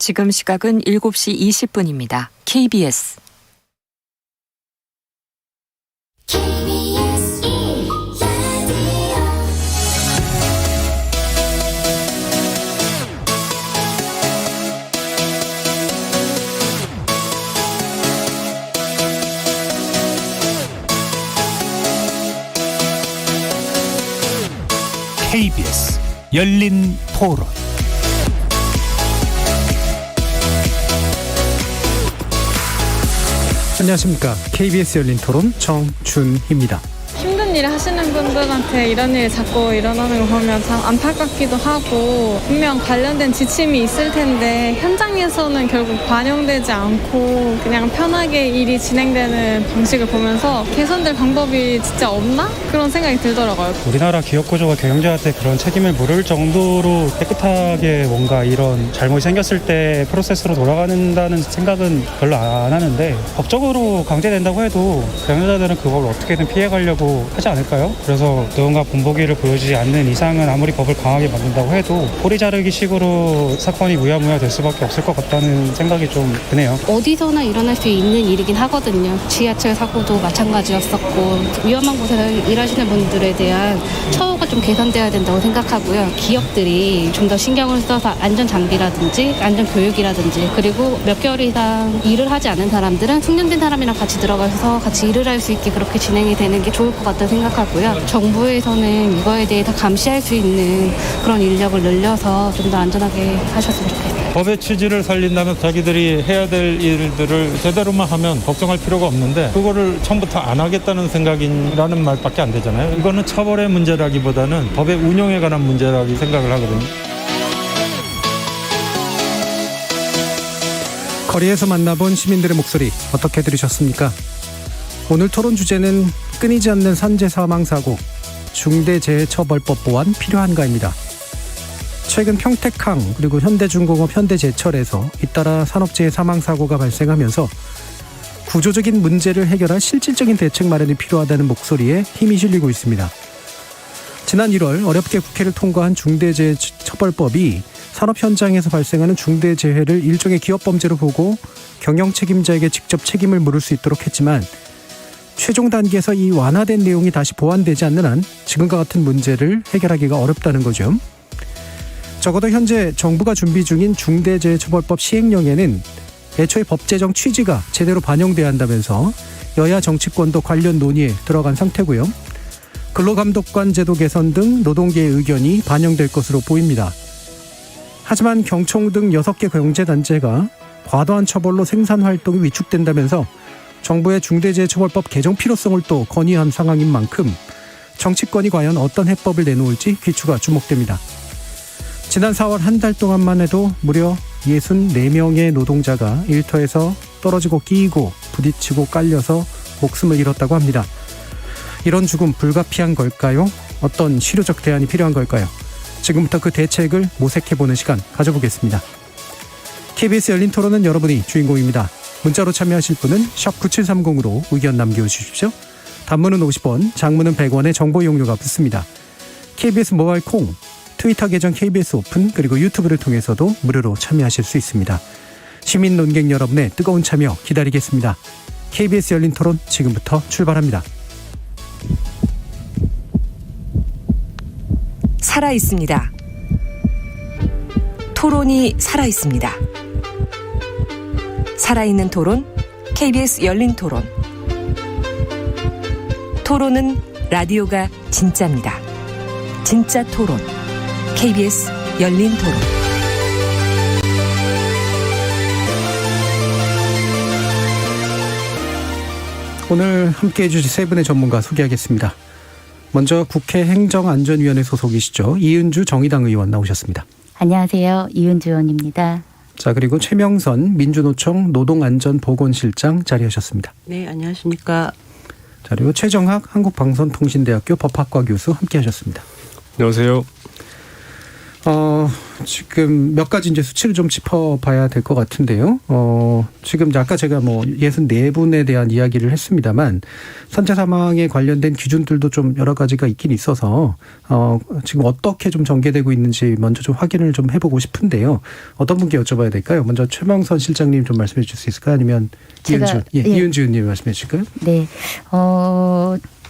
지금 시각은 7시 20분입니다. KBS KBS 열린 토론. 안녕하십니까. KBS 열린 토론 정준희입니다. 힘든 일 하시는 분들한테 이런 일이 자꾸 일어나는 거 보면 참 안타깝기도 하고, 분명 관련된 지침이 있을 텐데 현장에서는 결국 반영되지 않고 그냥 편하게 일이 진행되는 방식을 보면서 개선될 방법이 진짜 없나? 그런 생각이 들더라고요. 우리나라 기업 구조가 경영자한테 그런 책임을 물을 정도로 깨끗하게 뭔가 이런 잘못이 생겼을 때 프로세스로 돌아가는다는 생각은 별로 안 하는데, 법적으로 강제된다고 해도 경영자들은 그걸 어떻게든 피해가려고 하지 않을까요? 그래서 누군가 본보기를 보여주지 않는 이상은 아무리 법을 강하게 만든다고 해도 꼬리 자르기 식으로 사건이 무야무야 될 수밖에 없을 것 같다는 생각이 좀 드네요. 어디서나 일어날 수 있는 일이긴 하거든요. 지하철 사고도 마찬가지였었고, 위험한 곳에서 일하시는 분들에 대한 처우가 좀 개선돼야 된다고 생각하고요. 기업들이 좀 더 신경을 써서 안전장비라든지 안전교육이라든지, 그리고 몇 개월 이상 일을 하지 않은 사람들은 숙련된 사람이랑 같이 들어가서 같이 일을 할 수 있게 그렇게 진행이 되는 게 좋을 것 같다고 생각하고요. 정부에서는 이거에 대해 다 감시할 수 있는 그런 인력을 늘려서 좀 더 안전하게 하셨으면 좋겠어요. 법의 취지를 살린다면 자기들이 해야 될 일들을 제대로만 하면 걱정할 필요가 없는데, 그거를 처음부터 안 하겠다는 생각이라는 말밖에 안 되잖아요. 이거는 처벌의 문제라기보다는 법의 운용에 관한 문제라고 생각을 하거든요. 거리에서 만나본 시민들의 목소리 어떻게 들으셨습니까? 오늘 토론 주제는 끊이지 않는 산재 사망 사고, 중대재해처벌법 보완 필요한가입니다. 최근 평택항 그리고 현대중공업 현대제철에서 잇따라 산업재해 사망 사고가 발생하면서 구조적인 문제를 해결할 실질적인 대책 마련이 필요하다는 목소리에 힘이 실리고 있습니다. 지난 1월 어렵게 국회를 통과한 중대재해처벌법이 산업 현장에서 발생하는 중대재해를 일종의 기업범죄로 보고 경영 책임자에게 직접 책임을 물을 수 있도록 했지만, 최종 단계에서 이 완화된 내용이 다시 보완되지 않는 한 지금과 같은 문제를 해결하기가 어렵다는 거죠. 적어도 현재 정부가 준비 중인 중대재해처벌법 시행령에는 애초에 법 제정 취지가 제대로 반영돼야 한다면서 여야 정치권도 관련 논의에 들어간 상태고요. 근로감독관 제도 개선 등 노동계의 의견이 반영될 것으로 보입니다. 하지만 경총 등 6개 경제단체가 과도한 처벌로 생산활동이 위축된다면서 정부의 중대재해처벌법 개정 필요성을 또 건의한 상황인 만큼 정치권이 과연 어떤 해법을 내놓을지 귀추가 주목됩니다. 지난 4월 한 달 동안만 해도 무려 64명의 노동자가 일터에서 떨어지고 끼이고 부딪히고 깔려서 목숨을 잃었다고 합니다. 이런 죽음 불가피한 걸까요? 어떤 실효적 대안이 필요한 걸까요? 지금부터 그 대책을 모색해보는 시간 가져보겠습니다. KBS 열린 토론은 여러분이 주인공입니다. 문자로 참여하실 분은 샵9730으로 의견 남겨주십시오. 단문은 50원, 장문은 100원의 정보 이용료가 붙습니다. KBS 모바일 콩, 트위터 계정 KBS 오픈, 그리고 유튜브를 통해서도 무료로 참여하실 수 있습니다. 시민 논객 여러분의 뜨거운 참여 기다리겠습니다. KBS 열린 토론 지금부터 출발합니다. 살아있습니다. 토론이 살아있습니다. 살아있는 토론, KBS 열린 토론. 토론은 라디오가 진짜입니다. 진짜 토론, KBS 열린 토론. 오늘 함께해 주실 세 분의 전문가 소개하겠습니다. 먼저 국회 행정안전위원회 소속이시죠. 이은주 정의당 의원 나오셨습니다. 안녕하세요. 이은주 의원입니다. 자, 그리고 최명선 민주노총 노동안전보건실장 자리하셨습니다. 네, 안녕하십니까. 자, 그리고 최정학 한국방송통신대학교 법학과 교수 함께하셨습니다. 안녕하세요. 지금 몇 가지 이제 수치를 좀 짚어봐야 될 것 같은데요. 지금 아까 제가 뭐 64분에 대한 이야기를 했습니다만 산재 사망에 관련된 기준들도 좀 여러 가지가 있긴 있어서 지금 어떻게 좀 전개되고 있는지 먼저 좀 확인을 좀 해보고 싶은데요. 어떤 분께 여쭤봐야 될까요? 먼저 최명선 실장님 좀 말씀해 주실 수 있을까요? 아니면 이은주 의원님 말씀해 주실까요? 네.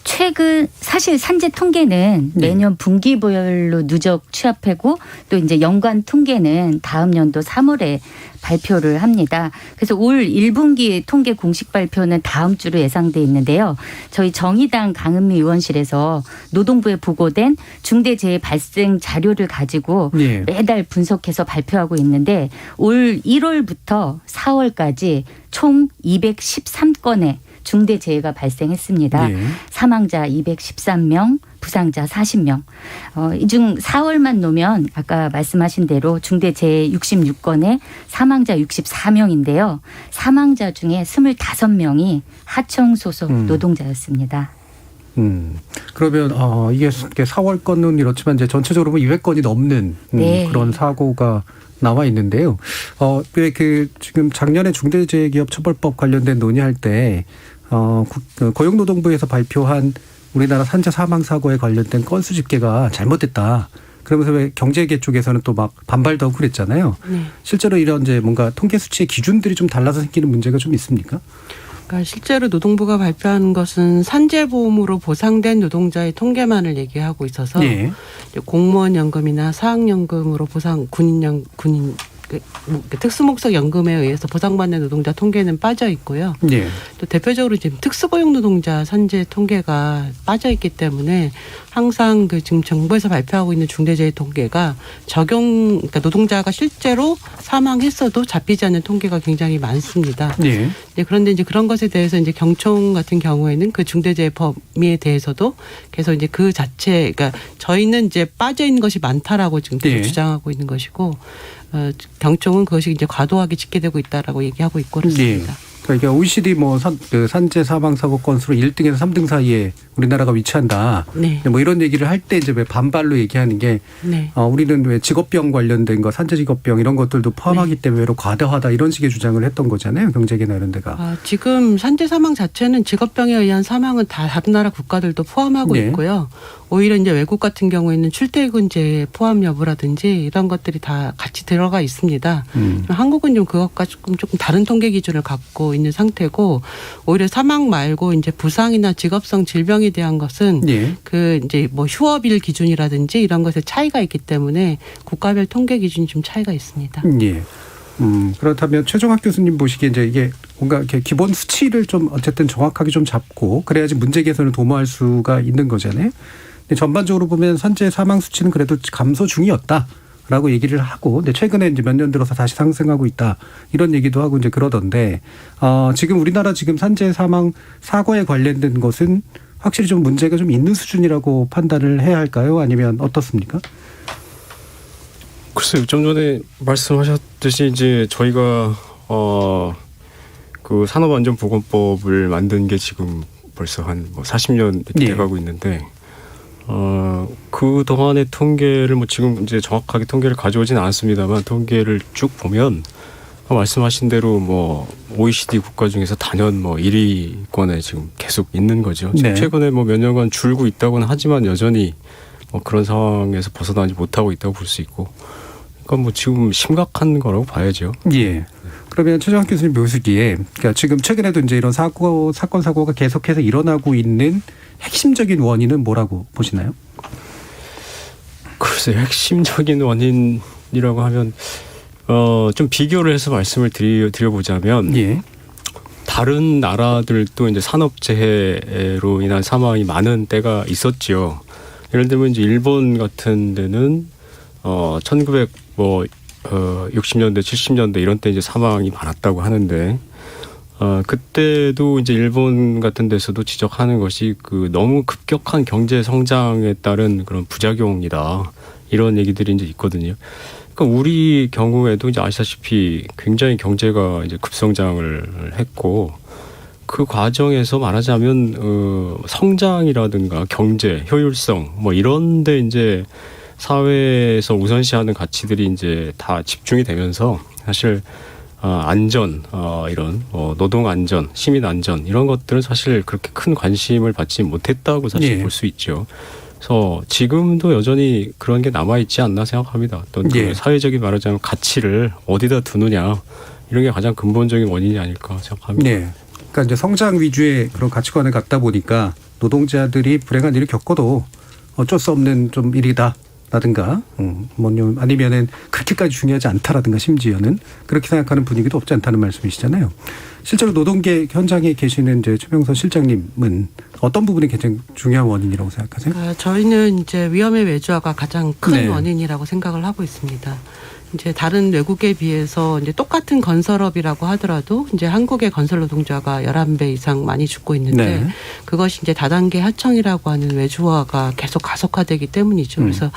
최근 사실 산재 통계는 매년 분기별로 누적 취합하고 또 이제 연간 통계는 다음 연도 3월에 발표를 합니다. 그래서 올 1분기 통계 공식 발표는 다음 주로 예상돼 있는데요. 저희 정의당 강은미 의원실에서 노동부에 보고된 중대재해 발생 자료를 가지고 매달 분석해서 발표하고 있는데 올 1월부터 4월까지 총 213건의 중대재해가 발생했습니다. 사망자 213명, 부상자 40명. 이 중 4월만 놓으면 아까 말씀하신 대로 중대재해 66건에 사망자 64명인데요. 사망자 중에 25명이 하청 소속 노동자였습니다. 그러면 이게 4월 건은 이렇지만 이제 전체적으로 보면 200건이 넘는 그런 사고가 나와 있는데요. 왜 지금 작년에 중대재해기업처벌법 관련된 논의할 때 고용노동부에서 발표한 우리나라 산재 사망 사고에 관련된 건수 집계가 잘못됐다. 그러면서 왜 경제계 쪽에서는 또 막 반발도 하고 그랬잖아요. 실제로 이런 이제 뭔가 통계 수치의 기준들이 좀 달라서 생기는 문제가 좀 있습니까? 그러니까 실제로 노동부가 발표한 것은 산재보험으로 보상된 노동자의 통계만을 얘기하고 있어서 공무원 연금이나 사학연금으로 보상 군인 특수목적 연금에 의해서 보상받는 노동자 통계는 빠져 있고요. 또 대표적으로 지금 특수고용 노동자 산재 통계가 빠져 있기 때문에 항상 지금 정부에서 발표하고 있는 중대재해 통계가 그러니까 노동자가 실제로 사망했어도 잡히지 않는 통계가 굉장히 많습니다. 그런데 이제 그런 것에 대해서 이제 경총 같은 경우에는 그 중대재해 범위에 대해서도 계속 이제 그 자체, 그러니까 저희는 이제 빠져 있는 것이 많다라고 지금 계속 주장하고 있는 것이고. 경총은 그것이 이제 과도하게 집계되고 있다라고 얘기하고 있고 그렇습니다. 그러니까 OECD 산재 사망 사고 건수로 1등에서 3등 사이에 우리나라가 위치한다. 뭐 이런 얘기를 할 때 이제 왜 반발로 얘기하는 게 우리는 왜 직업병 관련된 거, 산재 직업병 이런 것들도 포함하기 때문에 외로 과다하다 이런 식의 주장을 했던 거잖아요. 경제계나 이런 데가. 지금 산재 사망 자체는 직업병에 의한 사망은 다 다른 나라 국가들도 포함하고 있고요. 오히려 이제 외국 같은 경우에는 출퇴근제 포함 여부라든지 이런 것들이 다 같이 들어가 있습니다. 한국은 좀 그것과 조금 다른 통계 기준을 갖고 있는 상태고 오히려 사망 말고 이제 부상이나 직업성 질병에 대한 것은 그 이제 뭐 휴업일 기준이라든지 이런 것에 차이가 있기 때문에 국가별 통계 기준이 좀 차이가 있습니다. 그렇다면 최종학 교수님 보시기에 이제 이게 뭔가 이렇게 기본 수치를 좀 어쨌든 정확하게 좀 잡고 그래야지 문제 개선을 도모할 수가 있는 거잖아요. 근데 전반적으로 보면 산재 사망 수치는 그래도 감소 중이었다라고 얘기를 하고, 근데 최근에 이제 몇 년 들어서 다시 상승하고 있다 이런 얘기도 하고 이제 그러던데 지금 우리나라 지금 산재 사망 사고에 관련된 것은 확실히 좀 문제가 좀 있는 수준이라고 판단을 해야 할까요? 아니면 어떻습니까? 글쎄요, 좀 전에 말씀하셨듯이 이제 저희가 그 산업안전보건법을 만든 게 지금 벌써 한 40년 돼가고 있는데 그 동안의 통계를 뭐 지금 이제 정확하게 통계를 가져오지는 않았습니다만 통계를 쭉 보면 말씀하신 대로 뭐 OECD 국가 중에서 단연 뭐 1위권에 지금 계속 있는 거죠. 최근에 뭐 몇 년간 줄고 있다고는 하지만 여전히 뭐 그런 상황에서 벗어나지 못하고 있다고 볼 수 있고. 그러니까 뭐 지금 심각한 거라고 봐야죠. 그러면 최종학 교수님 보시기에 그러니까 지금 최근에도 이제 이런 사고가 계속해서 일어나고 있는 핵심적인 원인은 뭐라고 보시나요? 글쎄 핵심적인 원인이라고 하면 좀 비교를 해서 말씀을 드려보자면 다른 나라들도 이제 산업재해로 인한 사망이 많은 때가 있었죠. 예를 들면 이제 일본 같은 데는 1960년대, 70년대 이런 때 이제 사망이 많았다고 하는데 그때도 이제 일본 같은 데서도 지적하는 것이 그 너무 급격한 경제 성장에 따른 그런 부작용이다. 이런 얘기들이 이제 있거든요. 그러니까 우리 경우에도 이제 아시다시피 굉장히 경제가 이제 급성장을 했고 그 과정에서 말하자면 성장이라든가 경제 효율성 뭐 이런데 이제 사회에서 우선시하는 가치들이 이제 다 집중이 되면서 사실 안전, 이런 노동 안전, 시민 안전 이런 것들은 사실 그렇게 큰 관심을 받지 못했다고 사실 볼 수 있죠. 그래서 지금도 여전히 그런 게 남아 있지 않나 생각합니다. 어떤 그 사회적인 말하자면 가치를 어디다 두느냐 이런 게 가장 근본적인 원인이 아닐까 생각합니다. 네. 그러니까 이제 성장 위주의 그런 가치관을 갖다 보니까 노동자들이 불행한 일을 겪어도 어쩔 수 없는 좀 일이다라든가, 아니면은 그렇게까지 중요하지 않다라든가 심지어는 그렇게 생각하는 분위기도 없지 않다는 말씀이시잖아요. 실제로 노동계 현장에 계시는 이제 최병선 실장님은 어떤 부분이 가장 중요한 원인이라고 생각하세요? 저희는 이제 위험의 외주화가 가장 큰 원인이라고 생각을 하고 있습니다. 이제 다른 외국에 비해서 이제 똑같은 건설업이라고 하더라도 이제 한국의 건설 노동자가 11배 이상 많이 죽고 있는데 그것이 이제 다단계 하청이라고 하는 외주화가 계속 가속화되기 때문이죠. 그래서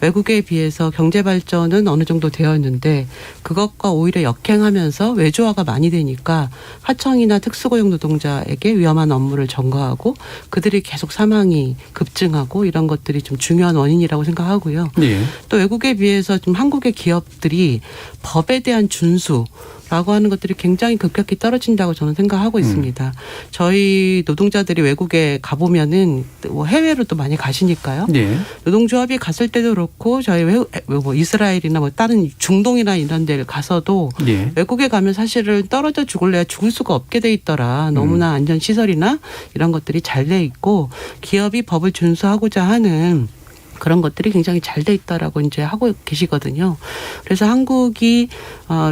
외국에 비해서 경제 발전은 어느 정도 되었는데 그것과 오히려 역행하면서 외주화가 많이 되니까 하청이나 특수고용 노동자에게 위험한 업무를 전가하고 그들이 계속 사망이 급증하고 이런 것들이 좀 중요한 원인이라고 생각하고요. 또 외국에 비해서 좀 한국의 기업들이 법에 대한 준수라고 하는 것들이 굉장히 급격히 떨어진다고 저는 생각하고 있습니다. 저희 노동자들이 외국에 가보면은 해외로도 많이 가시니까요. 노동조합이 갔을 때도 그렇고 저희 이스라엘이나 다른 중동이나 이런 데를 가서도 외국에 가면 사실은 떨어져 죽을래야 죽을 수가 없게 돼 있더라. 너무나 안전시설이나 이런 것들이 잘 돼 있고 기업이 법을 준수하고자 하는 그런 것들이 굉장히 잘 돼 있다라고 이제 하고 계시거든요. 그래서 한국이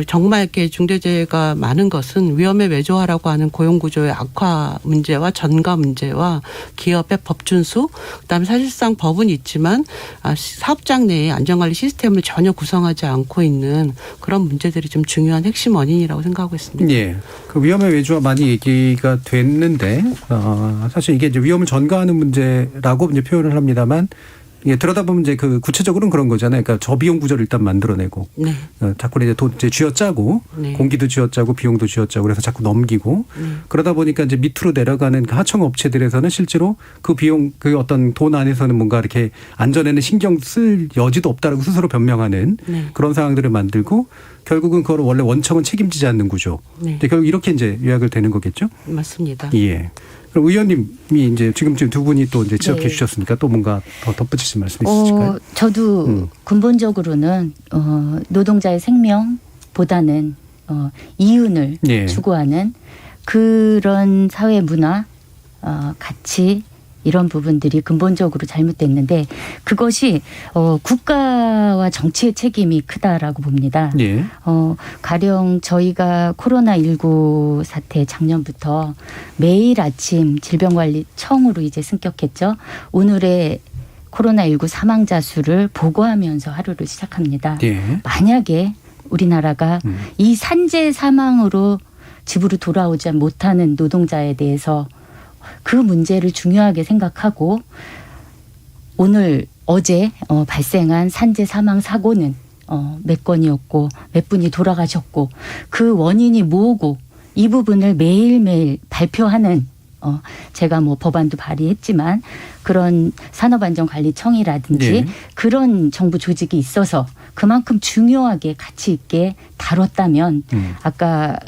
정말 이렇게 중대재해가 많은 것은 위험의 외주화라고 하는 고용구조의 악화 문제와 전가 문제와 기업의 법 준수, 그다음에 사실상 법은 있지만 사업장 내에 안전관리 시스템을 전혀 구성하지 않고 있는 그런 문제들이 좀 중요한 핵심 원인이라고 생각하고 있습니다. 그 위험의 외주화 많이 얘기가 됐는데 사실 이게 이제 위험을 전가하는 문제라고 이제 표현을 합니다만. 들여다보면 이제 그 구체적으로는 그런 거잖아요. 그러니까 저비용 구조를 일단 만들어내고, 자꾸 이제 돈 이제 쥐어짜고, 공기도 쥐어짜고, 비용도 쥐어짜고, 그래서 자꾸 넘기고, 그러다 보니까 이제 밑으로 내려가는 그 하청 업체들에서는 실제로 그 비용, 그 어떤 돈 안에서는 뭔가 이렇게 안전에는 신경 쓸 여지도 없다라고 스스로 변명하는 그런 상황들을 만들고, 결국은 그걸 원래 원청은 책임지지 않는 구조. 결국 이렇게 이제 요약을 되는 거겠죠? 맞습니다. 그럼 의원님이 이제 지금 두 분이 또 이제 지적해 주셨으니까 또 뭔가 더 덧붙이실 말씀 있으실까요? 저도 근본적으로는 노동자의 생명보다는 이윤을 추구하는 그런 사회 문화, 가치 이런 부분들이 근본적으로 잘못됐는데 그것이 국가와 정치의 책임이 크다라고 봅니다. 가령 저희가 코로나19 사태 작년부터 매일 아침 질병관리청으로 이제 승격했죠. 오늘의 코로나19 사망자 수를 보고하면서 하루를 시작합니다. 만약에 우리나라가 이 산재 사망으로 집으로 돌아오지 못하는 노동자에 대해서 그 문제를 중요하게 생각하고 어제 발생한 산재 사망 사고는 몇 건이었고 몇 분이 돌아가셨고 그 원인이 뭐고 이 부분을 매일매일 발표하는 제가 법안도 발의했지만 그런 산업안전관리청이라든지 그런 정부 조직이 있어서 그만큼 중요하게 가치 있게 다뤘다면 아까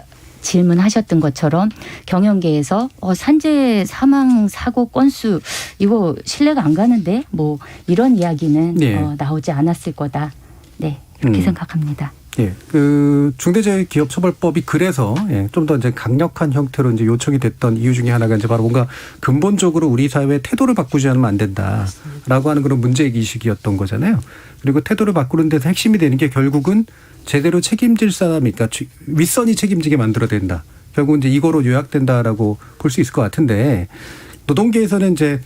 질문하셨던 것처럼 경영계에서 산재 사망 사고 건수 이거 신뢰가 안 가는데 이런 이야기는 나오지 않았을 거다. 이렇게 생각합니다. 그 중대재해기업처벌법이 그래서 좀 더 이제 강력한 형태로 이제 요청이 됐던 이유 중에 하나가 이제 바로 뭔가 근본적으로 우리 사회의 태도를 바꾸지 않으면 안 된다라고 하는 그런 문제의식이었던 거잖아요. 그리고 태도를 바꾸는 데서 핵심이 되는 게 결국은 제대로 책임질 사람이, 그러니까 윗선이 책임지게 만들어야 된다. 결국은 이제 이거로 요약된다라고 볼 수 있을 것 같은데 노동계에서는 이제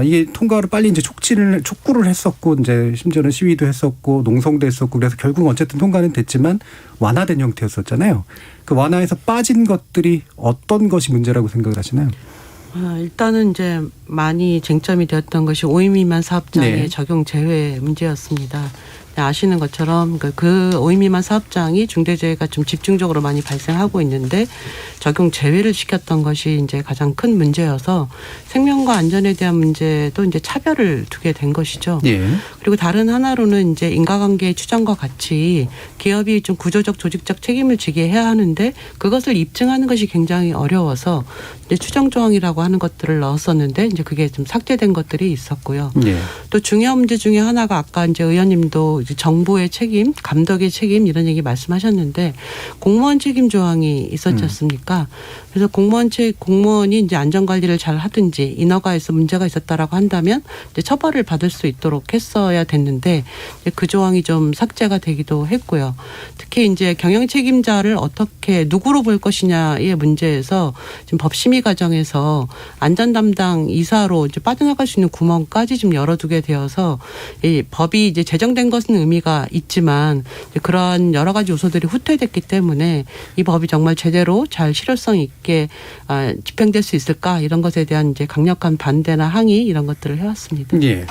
이게 통과를 빨리 이제 촉구를 했었고 이제 심지어는 시위도 했었고 농성도 했었고 그래서 결국 어쨌든 통과는 됐지만 완화된 형태였었잖아요. 그 완화에서 빠진 것들이 어떤 것이 문제라고 생각을 하시나요? 일단은 이제 많이 쟁점이 되었던 것이 5인 미만 사업장의 적용 제외 문제였습니다. 아시는 것처럼 그 5인 미만 사업장이 중대재해가 좀 집중적으로 많이 발생하고 있는데 적용 제외를 시켰던 것이 이제 가장 큰 문제여서 생명과 안전에 대한 문제도 이제 차별을 두게 된 것이죠. 예. 그리고 다른 하나로는 이제 인과관계 추정과 같이 기업이 좀 구조적 조직적 책임을 지게 해야 하는데 그것을 입증하는 것이 굉장히 어려워서 이제 추정 조항이라고 하는 것들을 넣었었는데 이제 그게 좀 삭제된 것들이 있었고요. 예. 또 중요한 문제 중에 하나가 아까 이제 의원님도 이제 정부의 책임, 감독의 책임 이런 얘기 말씀하셨는데 공무원 책임 조항이 있었지 않습니까? 그래서 공무원이 이제 안전관리를 잘 하든지 인허가에서 문제가 있었다라고 한다면 이제 처벌을 받을 수 있도록 했어야 됐는데 이제 그 조항이 좀 삭제가 되기도 했고요. 특히 이제 경영 책임자를 어떻게 누구로 볼 것이냐의 문제에서 지금 법심의 과정에서 안전 담당 이사로 이제 빠져나갈 수 있는 구멍까지 좀 열어두게 되어서 이 법이 이제 제정된 것은 의미가 있지만 이제 그러한 여러 가지 요소들이 후퇴됐기 때문에 이 법이 정말 제대로 잘 실효성 있게 집행될 수 있을까 이런 것에 대한 이제 강력한 반대나 항의 이런 것들을 해왔습니다. 예.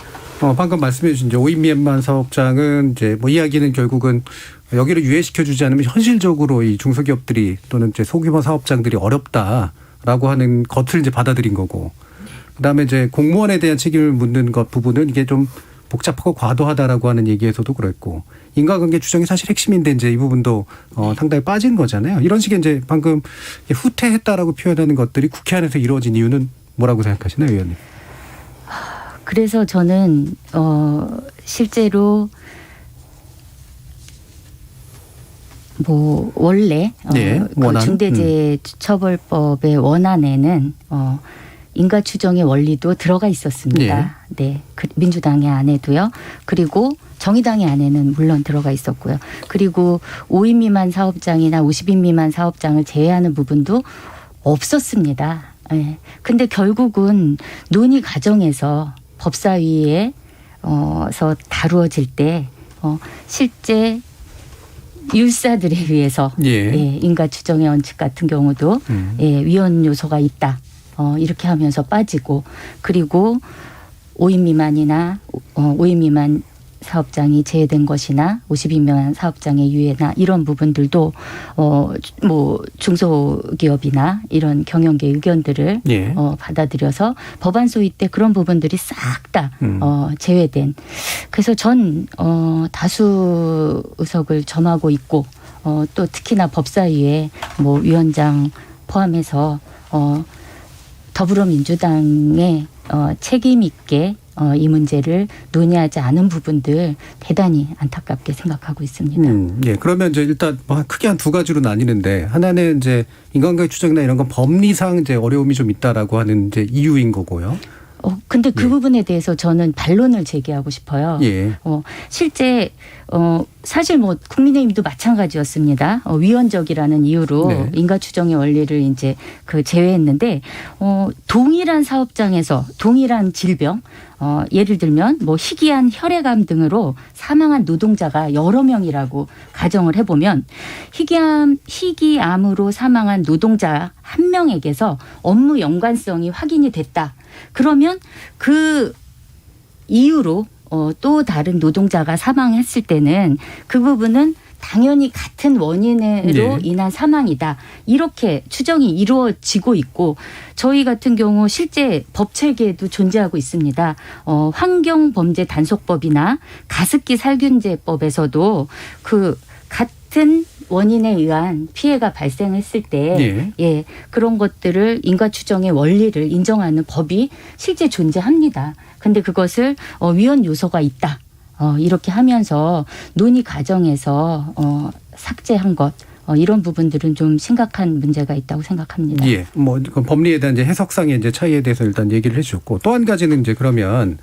방금 말씀해 주신 이제 5인 미만 사업장은 이제 뭐 이야기는 결국은 여기를 유예시켜주지 않으면 현실적으로 이 중소기업들이 또는 이제 소규모 사업장들이 어렵다라고 하는 것을 이제 받아들인 거고, 그다음에 이제 공무원에 대한 책임을 묻는 것 부분은 이게 좀 복잡하고 과도하다라고 하는 얘기에서도 그랬고, 인과관계 추정이 사실 핵심인데 이제 이 부분도 상당히 빠진 거잖아요. 이런 식의 이제 방금 후퇴했다라고 표현하는 것들이 국회 안에서 이루어진 이유는 뭐라고 생각하시나요, 의원님? 그래서 저는 실제로 뭐 원래 네, 그 중대재해처벌법의 원안에는 인가 추정의 원리도 들어가 있었습니다. 네, 그 민주당의 안에도요. 그리고 정의당의 안에는 물론 들어가 있었고요. 그리고 5인 미만 사업장이나 50인 미만 사업장을 제외하는 부분도 없었습니다. 네. 근데 결국은 논의 과정에서 법사위에서 다루어질 때 실제 율사들에 의해서 인가 추정의 원칙 같은 경우도 위헌 요소가 있다. 이렇게 하면서 빠지고, 그리고 5인 미만이나 5인 미만 사업장이 제외된 것이나 50인 미만 사업장의 유예나 이런 부분들도 뭐 중소기업이나 이런 경영계 의견들을 받아들여서 법안 소위 때 그런 부분들이 싹 다 제외된. 그래서 전 다수 의석을 점하고 있고 또 특히나 법사위에 뭐 위원장 포함해서 더불어민주당의 책임 있게 이 문제를 논의하지 않은 부분들 대단히 안타깝게 생각하고 있습니다. 예. 그러면 이제 일단 크게 한 두 가지로 나뉘는데, 하나는 이제 인과관계 추정이나 이런 건 법리상 이제 어려움이 좀 있다라고 하는 이제 이유인 거고요. 근데 그 부분에 대해서 저는 반론을 제기하고 싶어요. 실제 사실 뭐 국민의힘도 마찬가지였습니다. 위헌적이라는 이유로 인가 추정의 원리를 이제 제외했는데 동일한 사업장에서 동일한 질병, 예를 들면 뭐 희귀한 혈액암 등으로 사망한 노동자가 여러 명이라고 가정을 해보면 희귀암으로 사망한 노동자 한 명에게서 업무 연관성이 확인이 됐다. 그러면 그 이유로 또 다른 노동자가 사망했을 때는 그 부분은 당연히 같은 원인으로 인한 사망이다. 이렇게 추정이 이루어지고 있고, 저희 같은 경우 실제 법 체계에도 존재하고 있습니다. 환경범죄단속법이나 가습기 살균제법에서도 그 같은 원인에 의한 피해가 발생했을 때 그런 것들을 인가 추정의 원리를 인정하는 법이 실제 존재합니다. 근데 그것을 위헌 요소가 있다. 이렇게 하면서 논의 과정에서 삭제한 것, 이런 부분들은 좀 심각한 문제가 있다고 생각합니다. 뭐 법리에 대한 이제 해석상의 이제 차이에 대해서 일단 얘기를 해주셨고, 또 한 가지는 이제 그러면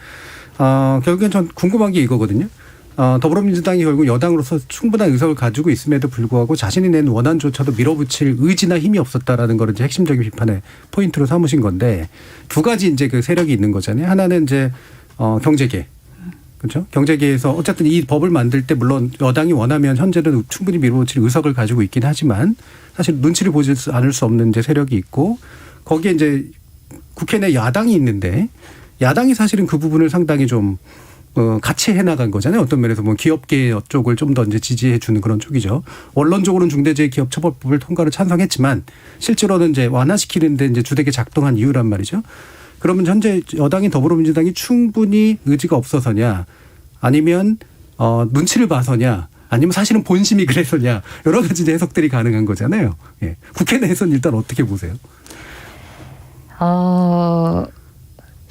결국엔 전 궁금한 게 이거거든요. 더불어민주당이 결국 여당으로서 충분한 의석을 가지고 있음에도 불구하고 자신이 낸 원안조차도 밀어붙일 의지나 힘이 없었다라는 걸 이제 핵심적인 비판의 포인트로 삼으신 건데, 두 가지 이제 그 세력이 있는 거잖아요. 하나는 이제 경제계. 그렇죠? 경제계에서 어쨌든 이 법을 만들 때 물론 여당이 원하면 현재는 충분히 밀어붙일 의석을 가지고 있긴 하지만 사실 눈치를 보지 않을 수 없는 이제 세력이 있고, 거기에 이제 국회 내 야당이 있는데, 야당이 사실은 그 부분을 상당히 좀 같이 해나간 거잖아요. 어떤 면에서 뭐 기업계 쪽을 좀 더 이제 지지해 주는 그런 쪽이죠. 원론적으로는 중대재해기업처벌법을 통과를 찬성했지만 실제로는 이제 완화시키는데 이제 주되게 작동한 이유란 말이죠. 그러면 현재 여당인 더불어민주당이 충분히 의지가 없어서냐, 아니면 눈치를 봐서냐, 아니면 사실은 본심이 그래서냐, 여러 가지 이제 해석들이 가능한 거잖아요. 예. 국회 내에서는 일단 어떻게 보세요?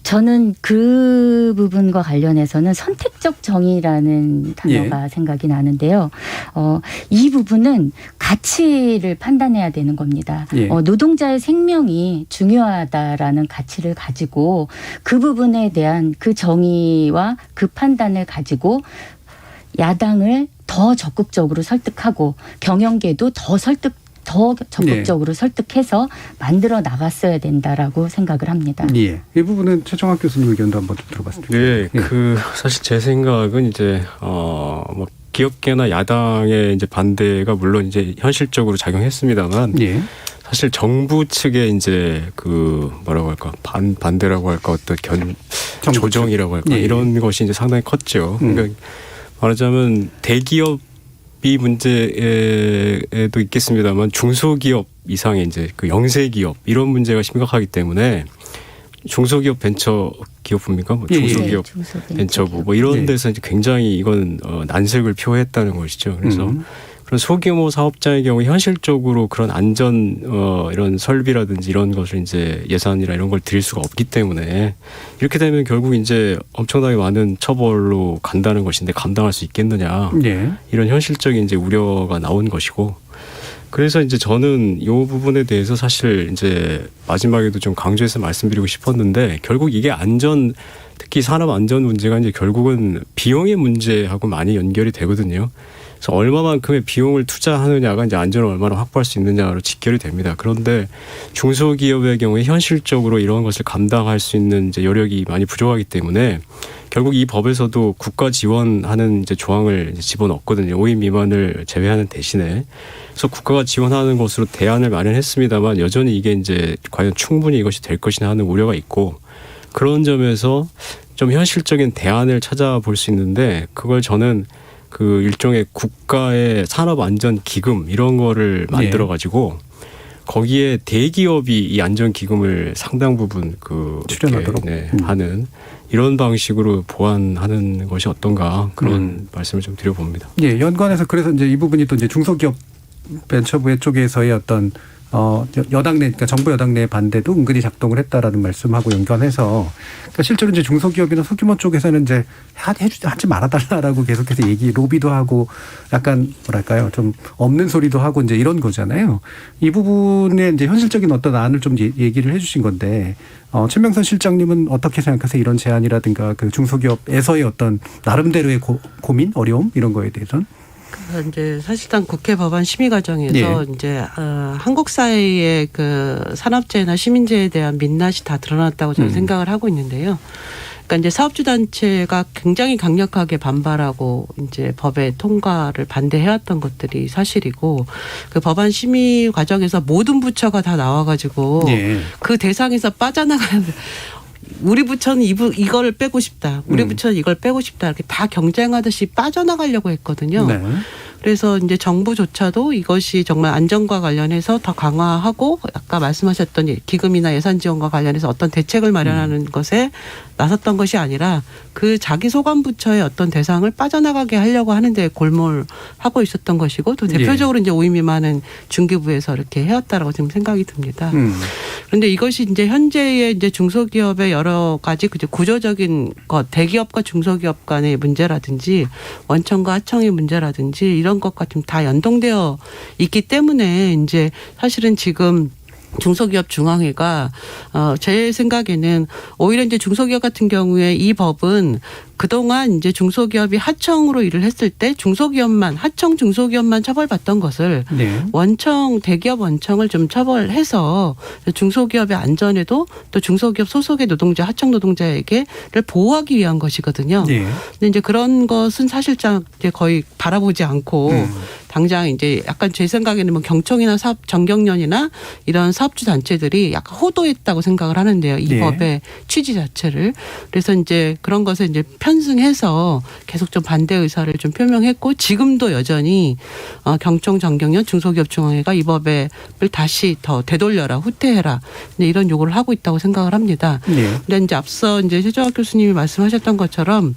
저는 그 부분과 관련해서는 선택적 정의라는 단어가 생각이 나는데요. 이 부분은 가치를 판단해야 되는 겁니다. 노동자의 생명이 중요하다라는 가치를 가지고 그 부분에 대한 그 정의와 그 판단을 가지고 야당을 더 적극적으로 설득하고 경영계도 더 적극적으로 설득해서 만들어 나갔어야 된다라고 생각을 합니다. 예. 이 부분은 최종학 교수님 의견도 한번 좀 들어봤습니다. 네, 사실 제 생각은 이제 뭐 기업계나 야당의 이제 반대가 물론 이제 현실적으로 작용했습니다만, 사실 정부 측의 이제 뭐라고 할까 반대라고 할까 어떤 조정이라고 할까 이런 것이 이제 상당히 컸죠. 그러니까 말하자면 대기업 이 문제에도 있겠습니다만 중소기업 이상의 이제 영세기업 이런 문제가 심각하기 때문에 중소기업 벤처기업부입니까? 뭐 중소기업 벤처부 뭐 이런 데서 이제 굉장히 이건 난색을 표했다는 것이죠. 그래서 그런 소규모 사업자의 경우 현실적으로 그런 안전 이런 설비라든지 이런 것을 이제 예산이나 이런 걸 드릴 수가 없기 때문에 이렇게 되면 결국 이제 엄청나게 많은 처벌로 간다는 것인데 감당할 수 있겠느냐 이런 현실적인 이제 우려가 나온 것이고, 그래서 이제 저는 이 부분에 대해서 사실 이제 마지막에도 좀 강조해서 말씀드리고 싶었는데, 결국 이게 특히 산업 안전 문제가 이제 결국은 비용의 문제하고 많이 연결이 되거든요. 그래서 얼마만큼의 비용을 투자하느냐가 이제 안전을 얼마나 확보할 수 있느냐로 직결이 됩니다. 그런데 중소기업의 경우에 현실적으로 이런 것을 감당할 수 있는 이제 여력이 많이 부족하기 때문에 결국 이 법에서도 국가 지원하는 이제 조항을 이제 집어넣었거든요. 5인 미만을 제외하는 대신에. 그래서 국가가 지원하는 것으로 대안을 마련했습니다만 여전히 이게 이제 과연 충분히 이것이 될 것이냐 하는 우려가 있고, 그런 점에서 좀 현실적인 대안을 찾아볼 수 있는데, 그걸 저는 일종의 국가의 산업안전기금 이런 거를 만들어가지고 거기에 대기업이 이 안전기금을 상당 부분 출연하도록 하는 이런 방식으로 보완하는 것이 어떤가 그런 말씀을 좀 드려봅니다. 예, 연관해서 그래서 이제 이 부분이 또 이제 중소기업 벤처부의 쪽에서의 어떤 여당 내, 그러니까 정부 여당 내 반대도 은근히 작동을 했다라는 말씀하고 연관해서, 그러니까 실제로 이제 중소기업이나 소규모 쪽에서는 이제 하지 말아달라라고 계속해서 로비도 하고 약간 뭐랄까요, 좀 없는 소리도 하고 이제 이런 거잖아요. 이 부분에 이제 현실적인 어떤 안을 좀 얘기를 해주신 건데, 최명선 실장님은 어떻게 생각하세요? 이런 제안이라든가 중소기업에서의 어떤 나름대로의 고민, 어려움 이런 거에 대해서는? 이제 사실상 국회 법안 심의 과정에서 이제 한국 사회의 산업재해나 시민재해에 대한 민낯이 다 드러났다고 저는 생각을 하고 있는데요. 그러니까 이제 사업주 단체가 굉장히 강력하게 반발하고 이제 법의 통과를 반대해왔던 것들이 사실이고, 그 법안 심의 과정에서 모든 부처가 다 나와가지고 그 대상에서 빠져나가는. 우리 부처는 이거를 빼고 싶다. 우리 부처는 이걸 빼고 싶다. 이렇게 다 경쟁하듯이 빠져나가려고 했거든요. 그래서 이제 정부조차도 이것이 정말 안전과 관련해서 더 강화하고 아까 말씀하셨던 기금이나 예산 지원과 관련해서 어떤 대책을 마련하는 것에 나섰던 것이 아니라 그 자기 소관 부처의 어떤 대상을 빠져나가게 하려고 하는데 골몰하고 있었던 것이고, 또 대표적으로 이제 5인 미만은 중기부에서 이렇게 해왔다라고 지금 생각이 듭니다. 그런데 이것이 이제 현재의 이제 중소기업의 여러 가지 구조적인 것, 대기업과 중소기업 간의 문제라든지 원청과 하청의 문제라든지 이런 것과 좀 다 연동되어 있기 때문에 이제 사실은 지금 중소기업 중앙회가 제 생각에는 오히려 이제 중소기업 같은 경우에 이 법은 그동안 이제 중소기업이 하청으로 일을 했을 때 하청 중소기업만 처벌받던 것을 원청, 대기업 원청을 좀 처벌해서 중소기업의 안전에도 또 중소기업 소속의 노동자, 하청 노동자에게를 보호하기 위한 것이거든요. 근데 이제 그런 것은 사실상 이제 거의 바라보지 않고 당장 이제 약간 제 생각에는 뭐 경청이나 사업 정경련이나 이런 사업주 단체들이 약간 호도했다고 생각을 하는데요. 이 네. 법의 취지 자체를. 그래서 이제 그런 것을 이제 편승해서 계속 좀 반대 의사를 좀 표명했고 지금도 여전히 경청 정경련 중소기업중앙회가 이 법을 다시 더 되돌려라 후퇴해라 이런 요구를 하고 있다고 생각을 합니다. 네. 근데 이제 앞서 이제 최정학 교수님이 말씀하셨던 것처럼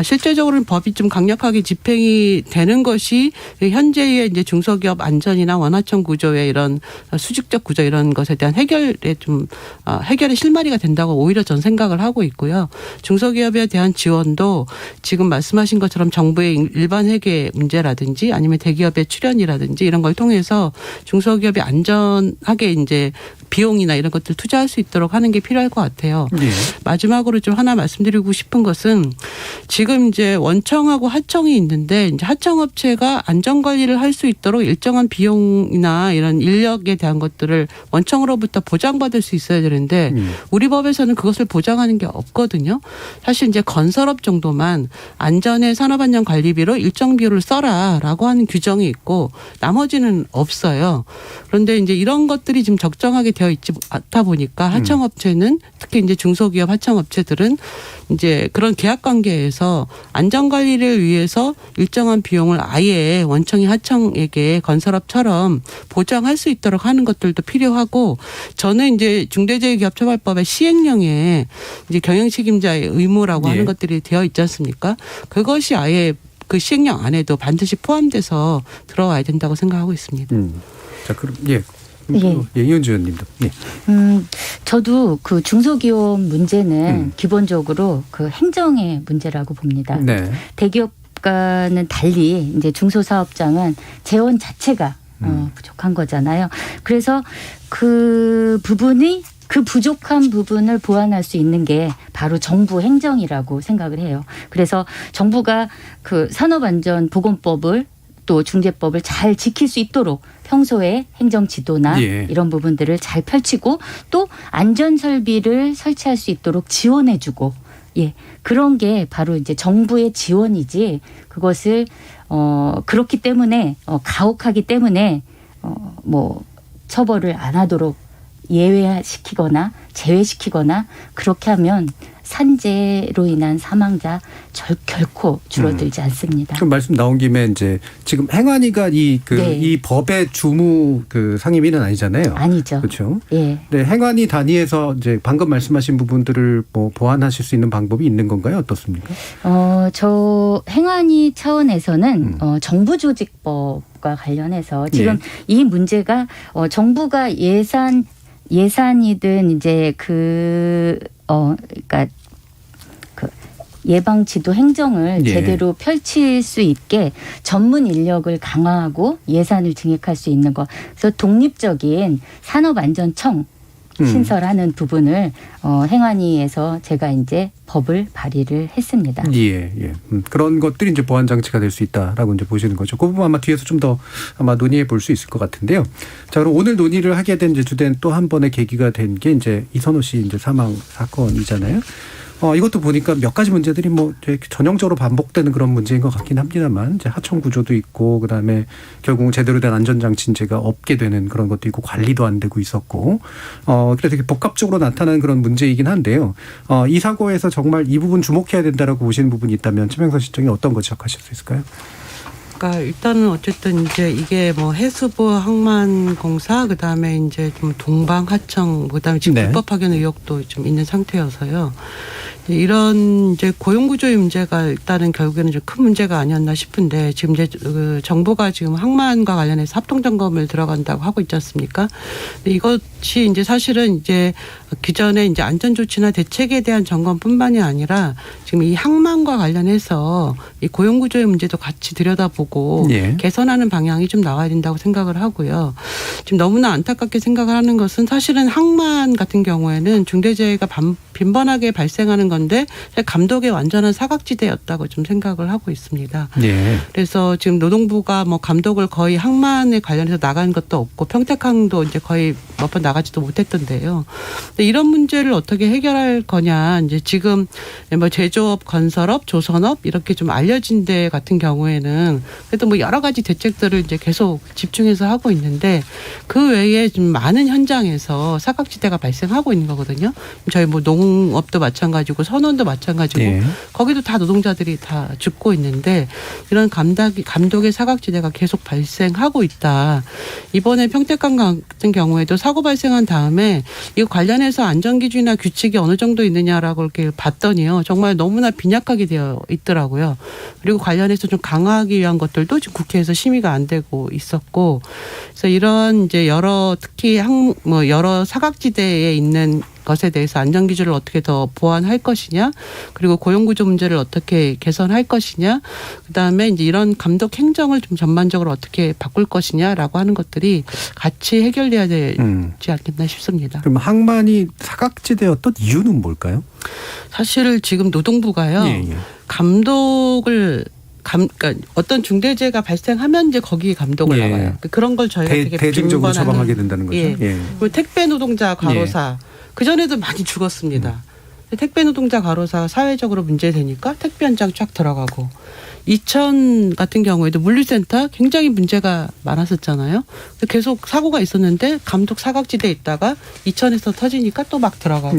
실제적으로는 법이 좀 강력하게 집행이 되는 것이 현재의 이제 중소기업 안전이나 원하청 구조의 이런 수직적 구조 이런 것에 대한 해결의 실마리가 된다고 오히려 전 생각을 하고 있고요. 중소기업에 대한 지원도 지금 말씀하신 것처럼 정부의 일반 회계 문제라든지 아니면 대기업의 출연이라든지 이런 걸 통해서 중소기업이 안전하게 이제 비용이나 이런 것들 투자할 수 있도록 하는 게 필요할 것 같아요. 네. 마지막으로 좀 하나 말씀드리고 싶은 것은 지금 이제 원청하고 하청이 있는데 이제 하청업체가 안전관리를 할 수 있도록 일정한 비용이나 이런 인력에 대한 것들을 원청으로부터 보장받을 수 있어야 되는데 우리 법에서는 그것을 보장하는 게 없거든요. 사실 이제 건설업 정도만 안전의 산업안전관리비로 일정 비율을 써라라고 하는 규정이 있고 나머지는 없어요. 그런데 이제 이런 것들이 지금 적정하게 되어 있지 않다 보니까 하청업체는 특히 이제 중소기업 하청업체들은 이제 그런 계약 관계에서 안전관리를 위해서 일정한 비용을 아예 원청이 하청에게 건설업처럼 보장할 수 있도록 하는 것들도 필요하고 저는 이제 중대재해기업처벌법의 시행령에 이제 경영책임자의 의무라고 하는 것들이 되어 있지 않습니까? 그것이 아예 그 시행령 안에도 반드시 포함돼서 들어와야 된다고 생각하고 있습니다. 자, 그럼 이은주 의원님도. 예. 저도 그 중소기업 문제는 기본적으로 그 행정의 문제라고 봅니다. 네. 대기업과는 달리 이제 중소사업장은 재원 자체가 부족한 거잖아요. 그래서 그 부족한 부분을 보완할 수 있는 게 바로 정부 행정이라고 생각을 해요. 그래서 정부가 그 산업안전보건법을 또 중재법을 잘 지킬 수 있도록 평소에 행정 지도나 이런 부분들을 잘 펼치고 또 안전설비를 설치할 수 있도록 지원해주고 그런 게 바로 이제 정부의 지원이지 그것을 그렇기 때문에 가혹하기 때문에 뭐 처벌을 안 하도록 예외시키거나 제외시키거나 그렇게 하면 산재로 인한 사망자 결코 줄어들지 않습니다. 그럼 말씀 나온 김에 이제 지금 행안위가 이 법의 주무 그 상임위는 아니잖아요. 아니죠. 그렇죠. 예. 네, 행안위 단위에서 이제 방금 말씀하신 부분들을 뭐 보완하실 수 있는 방법이 있는 건가요? 어떻습니까? 저 행안위 차원에서는 정부조직법과 관련해서 지금 이 문제가 정부가 예산이든 이제 그러니까 그 예방 지도 행정을 제대로 펼칠 수 있게 전문 인력을 강화하고 예산을 증액할 수 있는 것. 그래서 독립적인 산업안전청 신설하는 부분을 행안위에서 제가 이제 법을 발의를 했습니다. 그런 것들이 이제 보완 장치가 될 수 있다라고 이제 보시는 거죠. 그 부분 아마 뒤에서 좀 더 아마 논의해 볼 수 있을 것 같은데요. 자, 그럼 오늘 논의를 하게 된 이제 주된 또 한 번의 계기가 된 게 이제 이선호 씨 이제 사망 사건이잖아요. 이것도 보니까 몇 가지 문제들이 뭐 전형적으로 반복되는 그런 문제인 것 같긴 합니다만 이제 하청 구조도 있고 그다음에 결국은 제대로 된 안전장치가 없게 되는 그런 것도 있고 관리도 안 되고 있었고 그래서 되게 복합적으로 나타나는 그런 문제이긴 한데요. 이 사고에서 정말 이 부분 주목해야 된다라고 보시는 부분이 있다면 최명선 실장이 어떤 거 지적하실 수 있을까요? 그러니까 일단은 어쨌든 이제 이게 뭐 해수부 항만공사 그다음에 이제 좀 동방하청 그다음에 지금 불법 파견 의혹도 좀 있는 상태여서요. 이런 이제 고용구조의 문제가 일단은 결국에는 좀 큰 문제가 아니었나 싶은데 지금 이제 그 정부가 지금 항만과 관련해서 합동점검을 들어간다고 하고 있지 않습니까? 근데 이것이 이제 사실은 이제 기존의 이제 안전조치나 대책에 대한 점검뿐만이 아니라 지금 이 항만과 관련해서 이 고용구조의 문제도 같이 들여다보고 개선하는 방향이 좀 나와야 된다고 생각을 하고요. 지금 너무나 안타깝게 생각을 하는 것은 사실은 항만 같은 경우에는 중대재해가 빈번하게 발생하는 건 건데 감독의 완전한 사각지대였다고 좀 생각을 하고 있습니다. 예. 그래서 지금 노동부가 뭐 감독을 거의 항만에 관련해서 나간 것도 없고 평택항도 이제 거의 몇 번 나가지도 못했던데요. 근데 이런 문제를 어떻게 해결할 거냐. 이제 지금 뭐 제조업, 건설업, 조선업 이렇게 좀 알려진 데 같은 경우에는 그래도 뭐 여러 가지 대책들을 이제 계속 집중해서 하고 있는데 그 외에 좀 많은 현장에서 사각지대가 발생하고 있는 거거든요. 저희 뭐 농업도 마찬가지고 선원도 마찬가지고 예. 거기도 다 노동자들이 다 죽고 있는데 이런 감독의 사각지대가 계속 발생하고 있다. 이번에 평택항 같은 경우에도 사고 발생한 다음에 이거 관련해서 안전기준이나 규칙이 어느 정도 있느냐라고 이렇게 봤더니요. 정말 너무나 빈약하게 되어 있더라고요. 그리고 관련해서 좀 강화하기 위한 것들도 지금 국회에서 심의가 안 되고 있었고 그래서 이런 이제 특히 여러 사각지대에 있는 것에 대해서 안전기준을 어떻게 더 보완할 것이냐 그리고 고용구조 문제를 어떻게 개선할 것이냐 그다음에 이제 이런 감독 행정을 좀 전반적으로 어떻게 바꿀 것이냐라고 하는 것들이 같이 해결돼야 되지 않겠나 싶습니다. 그럼 항만이 사각지대였던 이유는 뭘까요? 사실 지금 노동부가요. 감독을 그러니까 어떤 중대재해가 발생하면 이제 거기에 감독을 나와요. 그런 걸 저희가 되게 대증적으로 처방하게 된다는 거죠. 그리고 택배 노동자 과로사 그전에도 많이 죽었습니다. 택배 노동자 과로사가 사회적으로 문제되니까 택배 현장 쫙 들어가고 이천 같은 경우에도 물류센터 굉장히 문제가 많았었잖아요. 계속 사고가 있었는데 감독 사각지대에 있다가 이천에서 터지니까 또 막 들어가고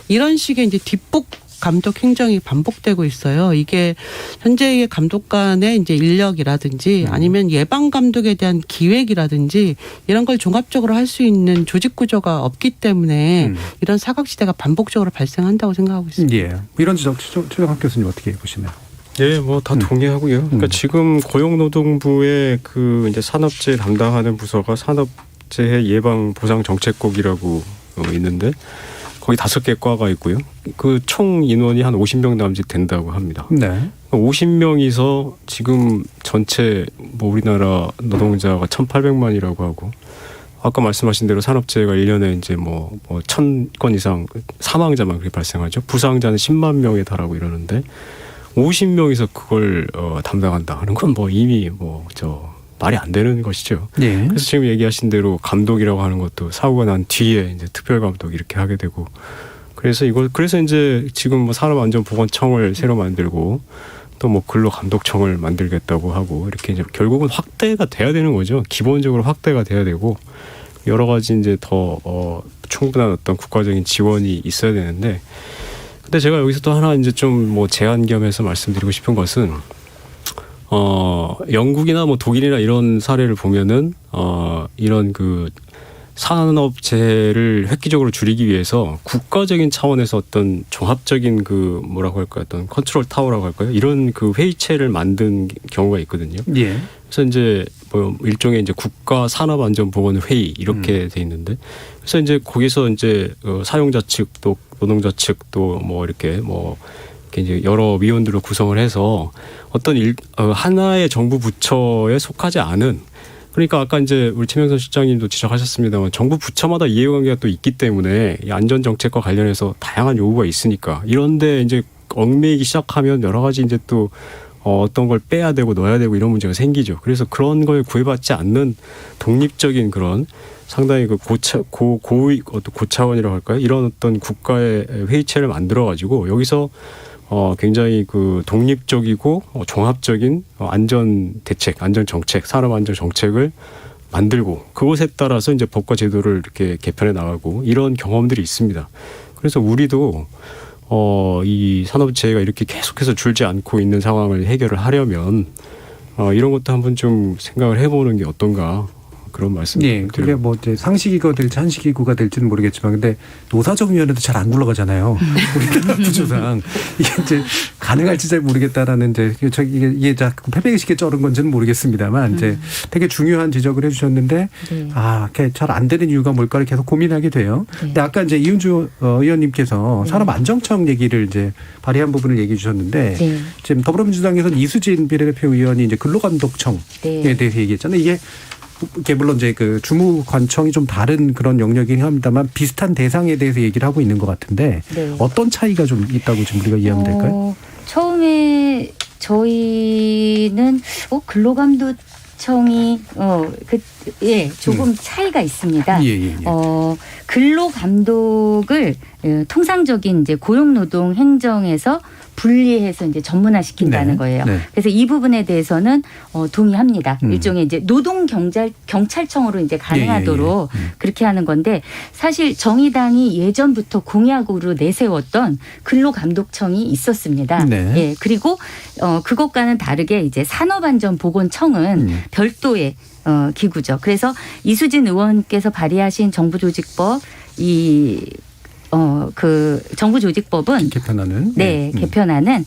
이런 식의 이제 뒷북 감독 행정이 반복되고 있어요. 이게 현재의 감독 간의 이제 인력이라든지 아니면 예방 감독에 대한 기획이라든지 이런 걸 종합적으로 할 수 있는 조직 구조가 없기 때문에 이런 사각지대가 반복적으로 발생한다고 생각하고 있습니다. 예. 이런 지적 최정학 교수님 어떻게 보시나요? 예, 뭐 다 동의하고요. 그러니까 지금 고용노동부의 그 이제 산업재해 담당하는 부서가 산업재해 예방 보상 정책국이라고 있는데 거기 5개 과가 있고요. 그 총 인원이 한 50명 남짓 된다고 합니다. 네. 50명이서 지금 전체 뭐 우리나라 노동자가 1,800만이라고 하고 아까 말씀하신 대로 산업재해가 1년에 이제 뭐 1,000건 이상 사망자만 그렇게 발생하죠. 부상자는 10만 명에 달하고 이러는데 50명이서 그걸 담당한다 하는 건 뭐 이미 말이 안 되는 것이죠. 그래서 지금 얘기하신 대로 감독이라고 하는 것도 사고가 난 뒤에 이제 특별 감독 이렇게 하게 되고 그래서 이제 지금 뭐 산업안전보건청을 새로 만들고 또 뭐 근로감독청을 만들겠다고 하고 이렇게 이제 결국은 확대가 돼야 되는 거죠. 기본적으로 확대가 돼야 되고 여러 가지 이제 더 충분한 어떤 국가적인 지원이 있어야 되는데 근데 제가 여기서 또 하나 이제 좀 뭐 제안 겸해서 말씀드리고 싶은 것은 영국이나 뭐 독일이나 이런 사례를 보면은 이런 그 산업재해를 획기적으로 줄이기 위해서 국가적인 차원에서 어떤 종합적인 그 뭐라고 할까요? 어떤 컨트롤 타워라고 할까요? 이런 그 회의체를 만든 경우가 있거든요. 그래서 이제 뭐 일종의 이제 국가 산업안전보건회의 이렇게 돼 있는데 그래서 이제 거기서 이제 사용자 측 또 노동자 측 또 뭐 이렇게 이제 여러 위원들을 구성을 해서 어떤 하나의 정부 부처에 속하지 않은 그러니까 아까 이제 우리 최명선 실장님도 지적하셨습니다만 정부 부처마다 이해관계가 또 있기 때문에 이 안전정책과 관련해서 다양한 요구가 있으니까 이런데 이제 얽매이기 시작하면 여러 가지 이제 또 어떤 걸 빼야 되고 넣어야 되고 이런 문제가 생기죠. 그래서 그런 거에 구애받지 않는 독립적인 그런 상당히 그 고차원이라고 할까요? 이런 어떤 국가의 회의체를 만들어 가지고 여기서 굉장히 그 독립적이고 종합적인 안전 대책, 안전 정책, 산업 안전 정책을 만들고 그것에 따라서 이제 법과 제도를 이렇게 개편해 나가고 이런 경험들이 있습니다. 그래서 우리도 이 산업재해가 이렇게 계속해서 줄지 않고 있는 상황을 해결을 하려면 이런 것도 한번 좀 생각을 해보는 게 어떤가. 그런 말씀. 예, 그게 뭐 이제 상시기구가 될지 한시기구가 될지는 모르겠지만, 근데 노사정위원회도 잘 안 굴러가잖아요. 우리나라 구조상 이게 이제 가능할지 잘 모르겠다라는 이제 이게 자꾸 패배식에 쩔은 건지는 모르겠습니다만, 이제 되게 중요한 지적을 해주셨는데, 잘 안 되는 이유가 뭘까를 계속 고민하게 돼요. 근데 아까 이제 이은주 의원님께서 산업안정청 얘기를 이제 발의한 부분을 얘기해 주셨는데, 지금 더불어민주당에서는 이수진 비례대표 의원이 이제 근로감독청에 대해서 얘기했잖아요. 이게 이게 물론 이제 그 주무관청이 좀 다른 그런 영역이긴 합니다만 비슷한 대상에 대해서 얘기를 하고 있는 것 같은데 네. 어떤 차이가 좀 있다고 지금 우리가 이해하면 될까요? 처음에 저희는 근로감독청이 조금 차이가 있습니다. 예. 근로감독을 통상적인 이제 고용노동 행정에서 분리해서 이제 전문화시킨다는 거예요. 네. 그래서 이 부분에 대해서는 동의합니다. 일종의 이제 노동 경찰청으로 이제 가능하도록 그렇게 하는 건데 사실 정의당이 예전부터 공약으로 내세웠던 근로감독청이 있었습니다. 네. 예. 그리고 그것과는 다르게 이제 산업안전보건청은 별도의 기구죠. 그래서 이수진 의원께서 발의하신 정부조직법 그 정부조직법은 개편안은 개편안은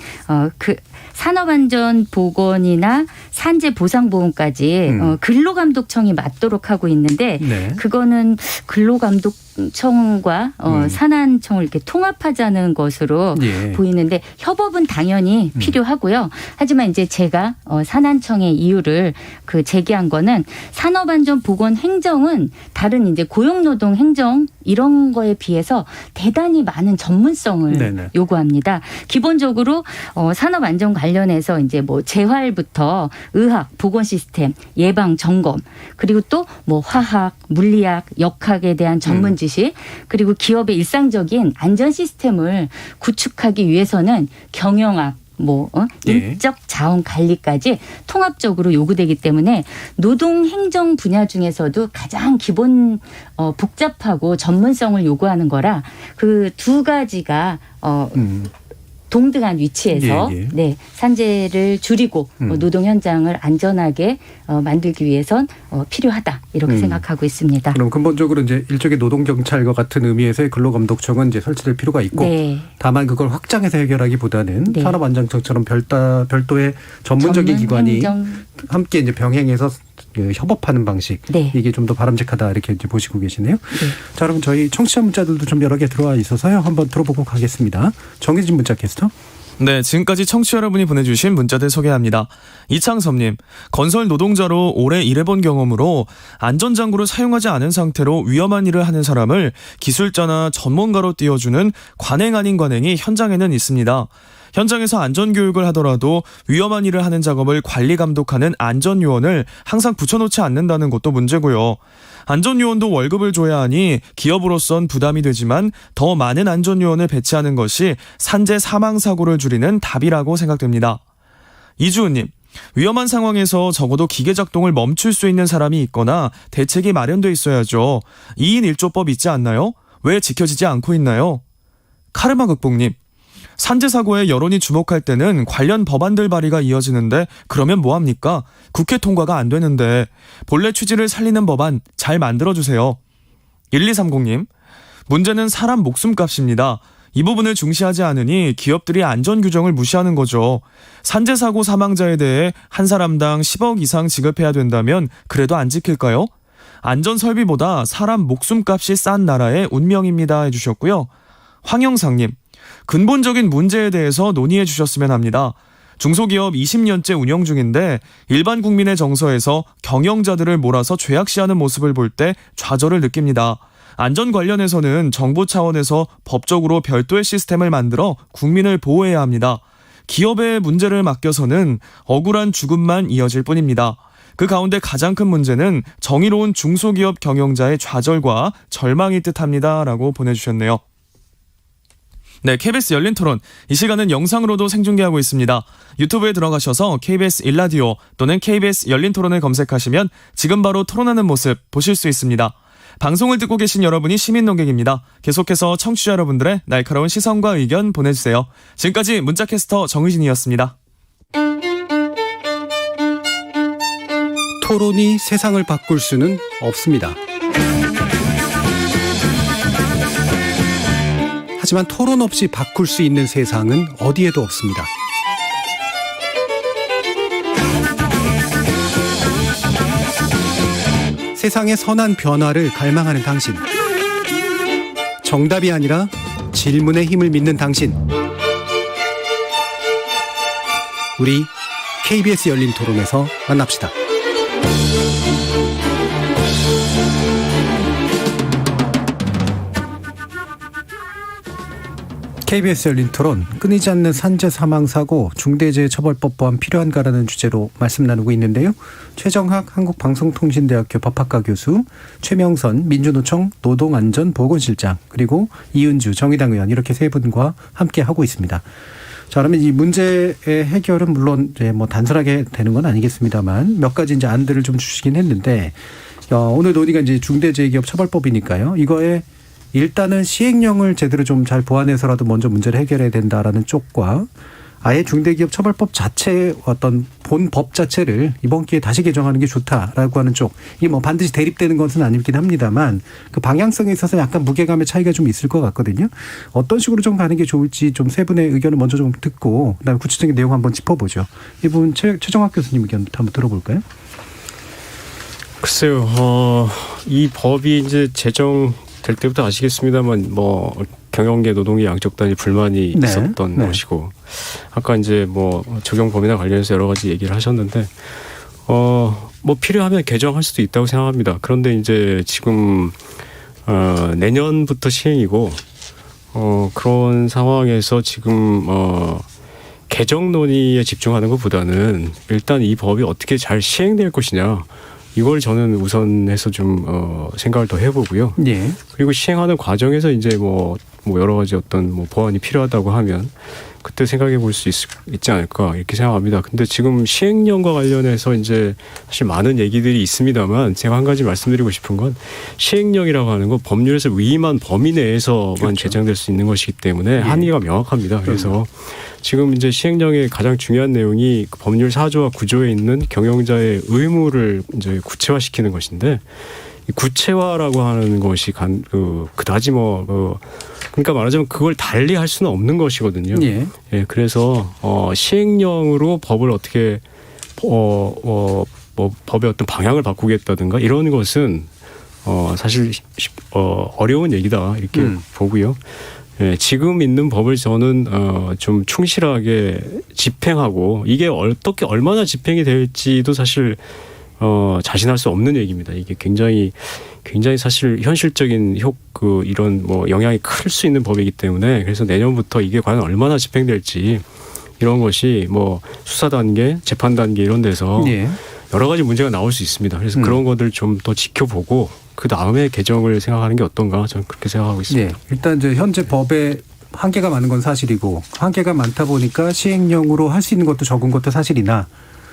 그 산업안전보건이나 산재보상보험까지 근로감독청이 맡도록 하고 있는데 그거는 근로감독청과 산안청을 이렇게 통합하자는 것으로 보이는데 협업은 당연히 필요하고요. 하지만 이제 제가 산안청의 이유를 제기한 거는 산업안전보건 행정은 다른 이제 고용노동 행정 이런 거에 비해서 대단히 많은 전문성을 요구합니다. 기본적으로 산업안전 관련해서 이제 뭐 재활부터 의학, 보건 시스템, 예방, 점검, 그리고 또 뭐 화학, 물리학, 역학에 대한 전문 지식, 그리고 기업의 일상적인 안전 시스템을 구축하기 위해서는 경영학, 인적 자원 관리까지 통합적으로 요구되기 때문에 노동 행정 분야 중에서도 가장 기본 복잡하고 전문성을 요구하는 거라 그 두 가지가 동등한 위치에서 산재를 줄이고 노동 현장을 안전하게 만들기 위해선 필요하다 이렇게 생각하고 있습니다. 그럼 근본적으로 이제 일종의 노동경찰과 같은 의미에서의 근로감독청은 이제 설치될 필요가 있고 다만 그걸 확장해서 해결하기보다는 산업안전청처럼 별도의 전문적인 기관이 함께 이제 병행해서 협업하는 방식 이게 좀 더 바람직하다 이렇게 이제 보시고 계시네요. 자, 그럼 저희 청취자 문자들도 좀 여러 개 들어와 있어서요. 한번 들어보고 가겠습니다. 정해진 문자 캐스터. 네, 지금까지 청취자 여러분이 보내주신 문자들 소개합니다. 이창섭님, 건설 노동자로 오래 일해본 경험으로 안전장구를 사용하지 않은 상태로 위험한 일을 하는 사람을 기술자나 전문가로 띄워주는 관행 아닌 관행이 현장에는 있습니다. 현장에서 안전교육을 하더라도 위험한 일을 하는 작업을 관리 감독하는 안전요원을 항상 붙여놓지 않는다는 것도 문제고요. 안전요원도 월급을 줘야 하니 기업으로선 부담이 되지만 더 많은 안전요원을 배치하는 것이 산재 사망사고를 줄이는 답이라고 생각됩니다. 이주은님, 위험한 상황에서 적어도 기계 작동을 멈출 수 있는 사람이 있거나 대책이 마련돼 있어야죠. 2인 1조법 있지 않나요? 왜 지켜지지 않고 있나요? 카르마 극복님, 산재 사고에 여론이 주목할 때는 관련 법안들 발의가 이어지는데 그러면 뭐합니까? 국회 통과가 안 되는데 본래 취지를 살리는 법안 잘 만들어주세요. 1230님, 문제는 사람 목숨값입니다. 이 부분을 중시하지 않으니 기업들이 안전규정을 무시하는 거죠. 산재 사고 사망자에 대해 한 사람당 10억 이상 지급해야 된다면 그래도 안 지킬까요? 안전설비보다 사람 목숨값이 싼 나라의 운명입니다 해주셨고요. 황영상님, 근본적인 문제에 대해서 논의해 주셨으면 합니다. 중소기업 20년째 운영 중인데 일반 국민의 정서에서 경영자들을 몰아서 죄악시하는 모습을 볼 때 좌절을 느낍니다. 안전 관련해서는 정부 차원에서 법적으로 별도의 시스템을 만들어 국민을 보호해야 합니다. 기업의 문제를 맡겨서는 억울한 죽음만 이어질 뿐입니다. 그 가운데 가장 큰 문제는 정의로운 중소기업 경영자의 좌절과 절망일 듯합니다 라고 보내주셨네요. 네, KBS 열린 토론. 이 시간은 영상으로도 생중계하고 있습니다. 유튜브에 들어가셔서 KBS 1라디오 또는 KBS 열린 토론을 검색하시면 지금 바로 토론하는 모습 보실 수 있습니다. 방송을 듣고 계신 여러분이 시민 논객입니다. 계속해서 청취자 여러분들의 날카로운 시선과 의견 보내주세요. 지금까지 문자캐스터 정의진이었습니다. 토론이 세상을 바꿀 수는 없습니다. 하지만 토론 없이 바꿀 수 있는 세상은 어디에도 없습니다. 세상의 선한 변화를 갈망하는 당신. 정답이 아니라 질문의 힘을 믿는 당신. 우리 KBS 열린 토론에서 만납시다. KBS 열린 토론, 끊이지 않는 산재 사망 사고 중대재해처벌법 보완 필요한가라는 주제로 말씀 나누고 있는데요. 최정학 한국방송통신대학교 법학과 교수, 최명선 민주노총 노동안전보건실장, 그리고 이은주 정의당 의원, 이렇게 세 분과 함께 하고 있습니다. 자, 그러면 이 문제의 해결은 물론 이제 뭐 단순하게 되는 건 아니겠습니다만 몇 가지 이제 안들을 좀 주시긴 했는데, 오늘 논의가 이제 중대재해기업처벌법이니까요. 이거에 일단은 시행령을 제대로 좀 잘 보완해서라도 먼저 문제를 해결해야 된다라는 쪽과, 아예 중대기업처벌법 자체의 어떤 본 법 자체를 이번 기회에 다시 개정하는 게 좋다라고 하는 쪽, 이 뭐 반드시 대립되는 것은 아니긴 합니다만 그 방향성에 있어서 약간 무게감의 차이가 좀 있을 것 같거든요. 어떤 식으로 좀 가는 게 좋을지 좀 세 분의 의견을 먼저 좀 듣고 그다음에 구체적인 내용 한번 짚어보죠. 이 부분 최정학 교수님 의견부터 한번 들어볼까요? 글쎄요, 이 법이 이제 제정될 때부터 아시겠습니다만 뭐 경영계 노동계 양쪽 단위 불만이 있었던 것이고, 아까 이제 뭐 적용 범위나 관련해서 여러 가지 얘기를 하셨는데, 뭐 필요하면 개정할 수도 있다고 생각합니다. 그런데 이제 지금 내년부터 시행이고, 그런 상황에서 지금 개정 논의에 집중하는 것보다는 일단 이 법이 어떻게 잘 시행될 것이냐, 이걸 저는 우선해서 좀 생각을 더 해보고요. 예. 그리고 시행하는 과정에서 이제 뭐 여러 가지 어떤 뭐 보완이 필요하다고 하면 그때 생각해 볼 수 있지 않을까, 이렇게 생각합니다. 근데 지금 시행령과 관련해서 이제 사실 많은 얘기들이 있습니다만, 제가 한 가지 말씀드리고 싶은 건, 시행령이라고 하는 건 법률에서 위임한 범위 내에서만 그렇죠. 제정될 수 있는 것이기 때문에 한계가 명확합니다. 그래서 지금 이제 시행령의 가장 중요한 내용이 법률 4조와 9조에 있는 경영자의 의무를 이제 구체화시키는 것인데, 이 구체화라고 하는 것이 그다지 그러니까 말하자면 그걸 달리 할 수는 없는 것이거든요. 예. 예, 그래서 시행령으로 법을 어떻게 법의 어떤 방향을 바꾸겠다든가 이런 것은 사실 어려운 얘기다, 이렇게 보고요. 예, 지금 있는 법을 저는 좀 충실하게 집행하고, 이게 어떻게 얼마나 집행이 될지도 사실 자신할 수 없는 얘기입니다. 이게 굉장히 사실 현실적인 이런 뭐 영향이 클 수 있는 법이기 때문에, 그래서 내년부터 이게 과연 얼마나 집행될지, 이런 것이 뭐 수사 단계, 재판 단계 이런 데서 여러 가지 문제가 나올 수 있습니다. 그래서 그런 것들 좀 더 지켜보고 그 다음에 개정을 생각하는 게 어떤가, 저는 그렇게 생각하고 있습니다. 네. 일단 이제 현재 법에 한계가 많은 건 사실이고, 한계가 많다 보니까 시행령으로 할 수 있는 것도 적은 것도 사실이나,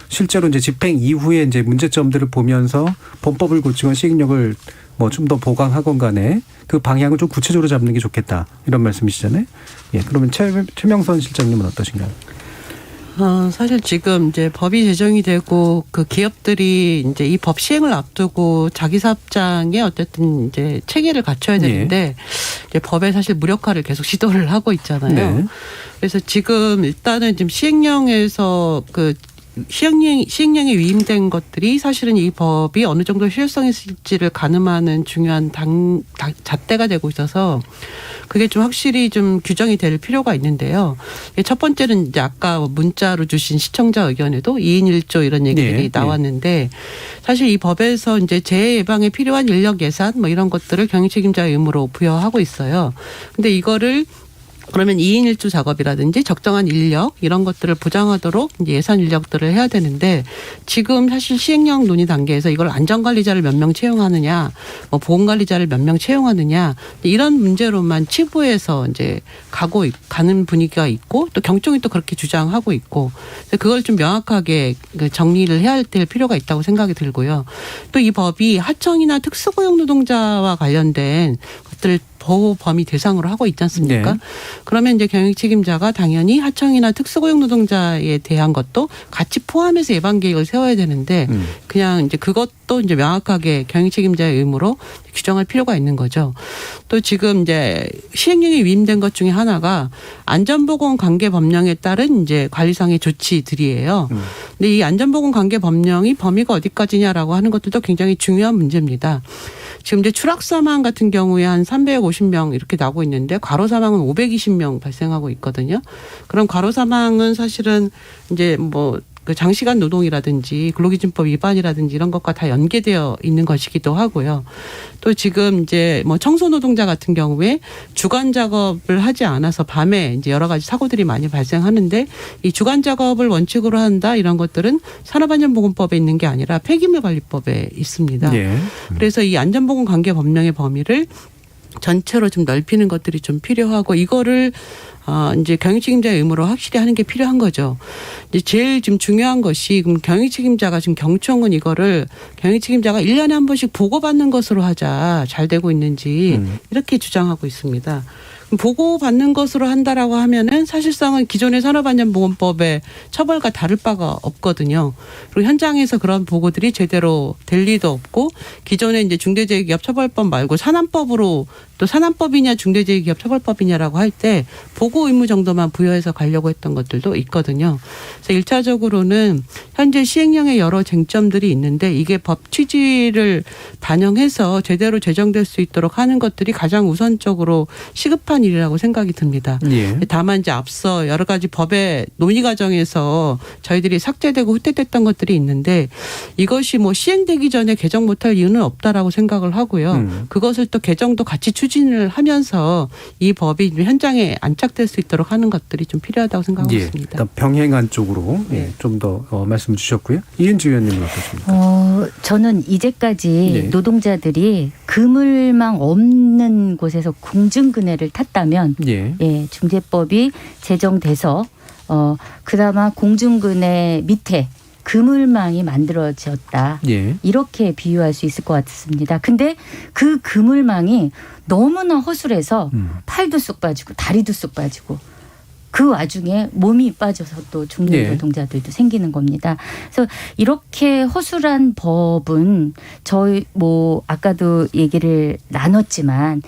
실제로 이제 집행 이후에 이제 문제점들을 보면서 본법을 고치건 시행령을 뭐 좀 더 보강하건 간에 그 방향을 좀 구체적으로 잡는 게 좋겠다, 이런 말씀이시잖아요. 예, 그러면 최명선 실장님은 어떠신가요? 사실 지금 이제 법이 제정이 되고 그 기업들이 이제 이 법 시행을 앞두고 자기 사업장에 어쨌든 이제 체계를 갖춰야 되는데, 이제 법의 사실 무력화를 계속 시도를 하고 있잖아요. 그래서 지금 일단은 지금 시행령에서 시행령에 위임된 것들이 사실은 이 법이 어느 정도 실효성이 있을지를 가늠하는 중요한 잣대가 되고 있어서, 그게 좀 확실히 좀 규정이 될 필요가 있는데요. 첫 번째는 이제 아까 문자로 주신 시청자 의견에도 2인 1조 이런 얘기들이 나왔는데, 사실 이 법에서 이제 재해 예방에 필요한 인력 예산 뭐 이런 것들을 경영 책임자의 의무로 부여하고 있어요. 근데 이거를 그러면 2인 1조 작업이라든지 적정한 인력 이런 것들을 보장하도록 이제 예산 인력들을 해야 되는데, 지금 사실 시행령 논의 단계에서 이걸 안전관리자를 몇 명 채용하느냐, 뭐 보건관리자를 몇 명 채용하느냐, 이런 문제로만 치부해서 이제 가는 분위기가 있고, 또 경총이 또 그렇게 주장하고 있고, 그걸 좀 명확하게 정리를 해야 될 필요가 있다고 생각이 들고요. 또 이 법이 하청이나 특수고용 노동자와 관련된 것들을 보호 범위 대상으로 하고 있지 않습니까? 그러면 이제 경영 책임자가 당연히 하청이나 특수고용 노동자에 대한 것도 같이 포함해서 예방 계획을 세워야 되는데, 그냥 이제 그것도 이제 명확하게 경영 책임자의 의무로 규정할 필요가 있는 거죠. 또 지금 이제 시행령에 위임된 것 중에 하나가 안전보건 관계 법령에 따른 이제 관리상의 조치들이에요. 근데 이 안전보건 관계 법령이 범위가 어디까지냐라고 하는 것들도 굉장히 중요한 문제입니다. 지금 이제 추락 사망 같은 경우에 한 350명 이렇게 나오고 있는데, 과로 사망은 520명 발생하고 있거든요. 그럼 과로 사망은 사실은 이제 뭐 그 장시간 노동이라든지 근로기준법 위반이라든지 이런 것과 다 연계되어 있는 것이기도 하고요. 또 지금 이제 뭐 청소 노동자 같은 경우에 주간 작업을 하지 않아서 밤에 이제 여러 가지 사고들이 많이 발생하는데 이 주간 작업을 원칙으로 한다 이런 것들은 산업안전보건법에 있는 게 아니라 폐기물관리법에 있습니다. 예. 그래서 이 안전보건관계 법령의 범위를 전체로 좀 넓히는 것들이 좀 필요하고 이거를 이제 경영책임자의 의무로 확실히 하는 게 필요한 거죠. 이제 제일 지금 중요한 것이 그럼 경영책임자가 지금 경총은 이거를 경영책임자가 1년에 한 번씩 보고받는 것으로 하자 잘 되고 있는지 이렇게 주장하고 있습니다. 보고받는 것으로 한다라고 하면은 사실상은 기존의 산업안전보건법의 처벌과 다를 바가 없거든요. 그리고 현장에서 그런 보고들이 제대로 될 리도 없고 기존에 이제 중대재해기업처벌법 말고 산안법으로 또 산안법이냐 중대재해기업처벌법이냐라고 할 때 보고 의무 정도만 부여해서 가려고 했던 것들도 있거든요. 그래서 1차적으로는 현재 시행령에 여러 쟁점들이 있는데 이게 법 취지를 반영해서 제대로 제정될 수 있도록 하는 것들이 가장 우선적으로 시급한 일이라고 생각이 듭니다. 예. 다만 이제 앞서 여러 가지 법의 논의 과정에서 저희들이 삭제되고 후퇴됐던 것들이 있는데 이것이 뭐 시행되기 전에 개정 못할 이유는 없다라고 생각을 하고요. 그것을 또 개정도 같이 추진을 하면서 이 법이 현장에 안착될 수 있도록 하는 것들이 좀 필요하다고 생각하고 있습니다. 일단 병행한 쪽으로 좀 더 말씀 주셨고요. 이은지 의원님은 어떠십니까? 저는 이제까지 네. 노동자들이 그물망 없는 곳에서 공중근해를 탔다면 예. 중재법이 제정돼서 그나마 공중근해 밑에 그물망이 만들어졌다. 예. 이렇게 비유할 수 있을 것 같습니다. 근데 그 그물망이 너무나 허술해서 팔도 쑥 빠지고 다리도 쑥 빠지고 그 와중에 몸이 빠져서 또 죽는 노동자들도 생기는 겁니다. 그래서 이렇게 허술한 법은 저희 뭐 아까도 얘기를 나눴지만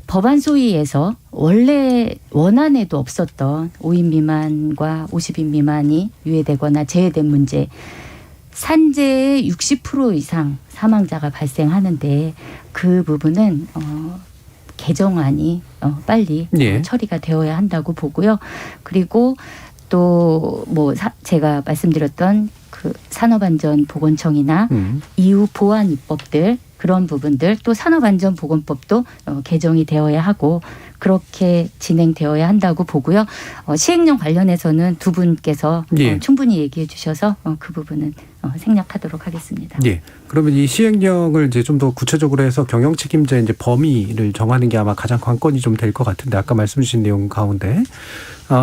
법안 소위에서 원래 원안에도 없었던 5인 미만과 50인 미만이 유예되거나 제외된 문제 산재의 60% 이상 사망자가 발생하는데 그 부분은 개정안이 빨리 처리가 되어야 한다고 보고요. 그리고 또 뭐 제가 말씀드렸던 그 산업안전보건청이나 이후 보완 입법들 그런 부분들 또 산업안전보건법도 개정이 되어야 하고 그렇게 진행되어야 한다고 보고요. 시행령 관련해서는 두 분께서 충분히 얘기해 주셔서 그 부분은 생략하도록 하겠습니다. 예. 그러면 이 시행령을 이제 좀 더 구체적으로 해서 경영 책임자 이제 범위를 정하는 게 아마 가장 관건이 좀 될 것 같은데 아까 말씀 주신 내용 가운데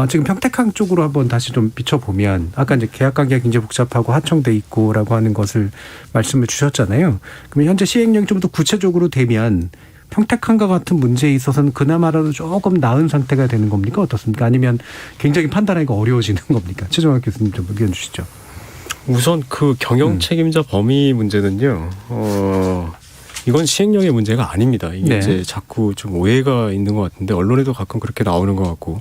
지금 평택항 쪽으로 한번 다시 좀 비춰보면 아까 이제 계약관계가 굉장히 복잡하고 하청돼 있고라고 하는 것을 말씀을 주셨잖아요. 그러면 현재 시행령이 좀 더 구체적으로 되면 평택항과 같은 문제에 있어서는 그나마라도 조금 나은 상태가 되는 겁니까? 어떻습니까? 아니면 굉장히 판단하기가 어려워지는 겁니까? 최종학 교수님 좀 의견 주시죠. 우선 그 경영 책임자 범위 문제는요. 이건 시행령의 문제가 아닙니다. 이게 이제 자꾸 좀 오해가 있는 것 같은데 언론에도 가끔 그렇게 나오는 것 같고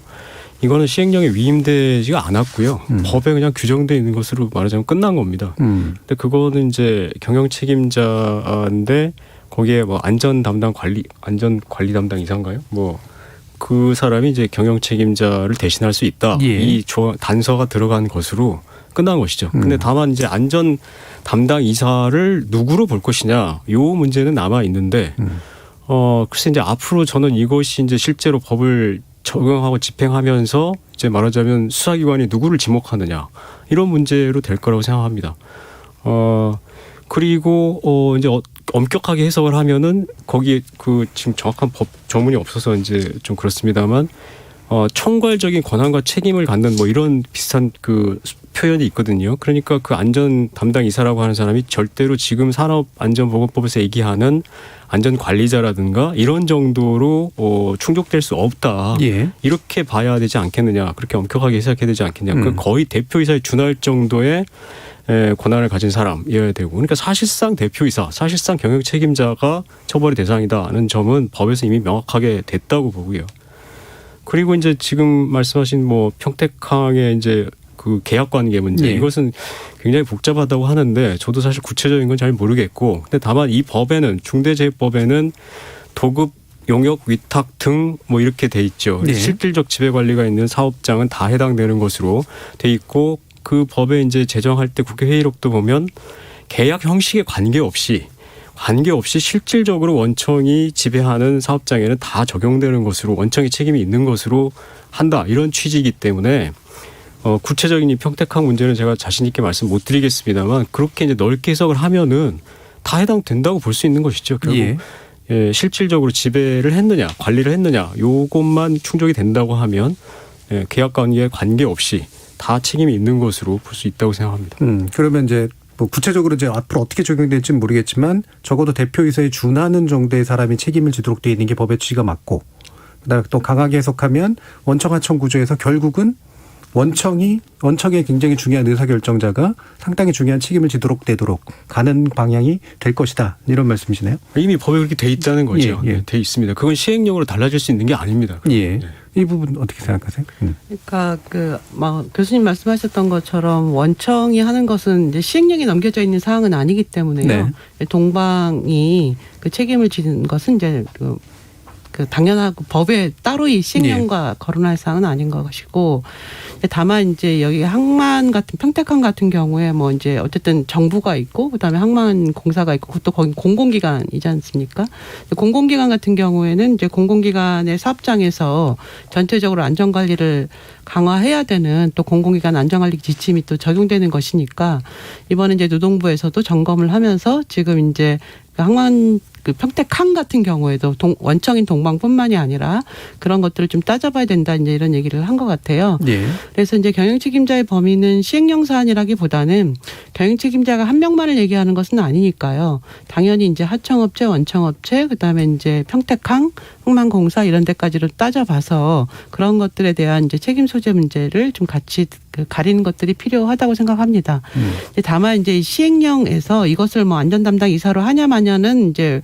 이거는 시행령에 위임되지가 않았고요. 법에 그냥 규정되어 있는 것으로 말하자면 끝난 겁니다. 근데 그거는 이제 경영 책임자인데 거기에 뭐 안전 관리 담당 이사인가요? 뭐 그 사람이 이제 경영 책임자를 대신할 수 있다. 이 단서가 들어간 것으로 끝난 것이죠. 근데 다만 이제 안전 담당 이사를 누구로 볼 것이냐, 요 문제는 남아 있는데, 글쎄 이제 앞으로 저는 이것이 이제 실제로 법을 적용하고 집행하면서 이제 말하자면 수사기관이 누구를 지목하느냐 이런 문제로 될 거라고 생각합니다. 그리고 이제 엄격하게 해석을 하면은 거기에 그 지금 정확한 법 조문이 없어서 이제 좀 그렇습니다만 총괄적인 권한과 책임을 갖는 뭐 이런 비슷한 그 표현이 있거든요. 그러니까 그 안전 담당 이사라고 하는 사람이 절대로 지금 산업안전보건법에서 얘기하는 안전관리자라든가 이런 정도로 충족될 수 없다. 이렇게 봐야 되지 않겠느냐. 그렇게 엄격하게 해석해야 되지 않겠냐. 그 거의 대표이사에 준할 정도의 권한을 가진 사람이어야 되고, 그러니까 사실상 대표이사, 사실상 경영 책임자가 처벌의 대상이다는 점은 법에서 이미 명확하게 됐다고 보고요. 그리고 이제 지금 말씀하신 뭐 평택항의 이제 그 계약 관계 문제, 이것은 굉장히 복잡하다고 하는데 저도 사실 구체적인 건 잘 모르겠고, 근데 다만 이 법에는 중대재해법에는 도급 용역 위탁 등 뭐 이렇게 돼 있죠. 실질적 지배 관리가 있는 사업장은 다 해당되는 것으로 돼 있고. 그 법에 이제 제정할 때 국회 회의록도 보면 계약 형식에 관계없이 실질적으로 원청이 지배하는 사업장에는 다 적용되는 것으로 원청의 책임이 있는 것으로 한다 이런 취지이기 때문에 구체적인 이 평택항 문제는 제가 자신 있게 말씀 못 드리겠습니다만 그렇게 이제 넓게 해석을 하면은 다 해당된다고 볼 수 있는 것이죠. 결국 실질적으로 지배를 했느냐 관리를 했느냐 요것만 충족이 된다고 하면 계약 관계에 관계없이 다 책임이 있는 것으로 볼 수 있다고 생각합니다. 그러면 이제 뭐 구체적으로 이제 앞으로 어떻게 적용될지는 모르겠지만 적어도 대표이사에 준하는 정도의 사람이 책임을 지도록 되어 있는 게 법의 취지가 맞고 그다음에 또 강하게 해석하면 원청 하청 구조에서 결국은 원청의 굉장히 중요한 의사결정자가 상당히 중요한 책임을 지도록 되도록 가는 방향이 될 것이다. 이런 말씀이시네요. 이미 법에 그렇게 돼 있다는 거죠. 돼 있습니다. 그건 시행령으로 달라질 수 있는 게 아닙니다. 이 부분 어떻게 생각하세요? 그러니까 교수님 말씀하셨던 것처럼 원청이 하는 것은 이제 시행령에 넘겨져 있는 사항은 아니기 때문에요. 동방이 그 책임을 지는 것은 이제 그 당연하고 법에 따로 이 시행령과 거론할 사항은 아닌 것이고 다만 이제 여기 항만 같은 평택항 같은 경우에 뭐 이제 어쨌든 정부가 있고 그다음에 항만 공사가 있고 그것도 거기 공공기관이지 않습니까? 공공기관 같은 경우에는 이제 공공기관의 사업장에서 전체적으로 안전관리를 강화해야 되는 또 공공기관 안전관리 지침이 또 적용되는 것이니까 이번에 이제 노동부에서도 점검을 하면서 지금 이제 항만 그 평택항 같은 경우에도 원청인 동방뿐만이 아니라 그런 것들을 좀 따져봐야 된다 이제 이런 얘기를 한 것 같아요. 그래서 이제 경영책임자의 범위는 시행령 사안이라기보다는 경영책임자가 한 명만을 얘기하는 것은 아니니까요. 당연히 이제 하청업체, 원청업체, 그다음에 이제 평택항, 항만공사 이런 데까지로 따져봐서 그런 것들에 대한 이제 책임 소재 문제를 좀 같이 가리는 것들이 필요하다고 생각합니다. 다만 이제 시행령에서 이것을 뭐 안전 담당 이사로 하냐 마냐는 이제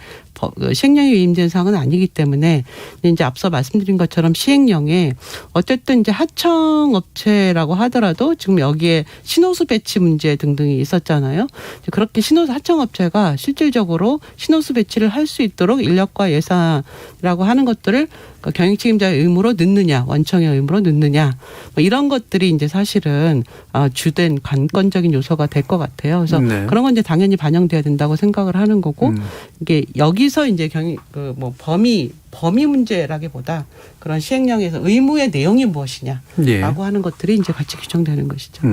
시행령에 위임된 사항은 아니기 때문에 이제 앞서 말씀드린 것처럼 시행령에 어쨌든 이제 하청업체라고 하더라도 지금 여기에 신호수 배치 문제 등등이 있었잖아요. 그렇게 하청업체가 실질적으로 신호수 배치를 할 수 있도록 인력과 예산이라고 하는 것들을 경영책임자의 의무로 넣느냐, 원청의 의무로 넣느냐, 뭐 이런 것들이 이제 사실은 주된 관건적인 요소가 될 것 같아요. 그래서 그런 건 이제 당연히 반영돼야 된다고 생각을 하는 거고 이게 여기서 이제 범위 문제라기보다 그런 시행령에서 의무의 내용이 무엇이냐라고 하는 것들이 이제 같이 규정되는 것이죠.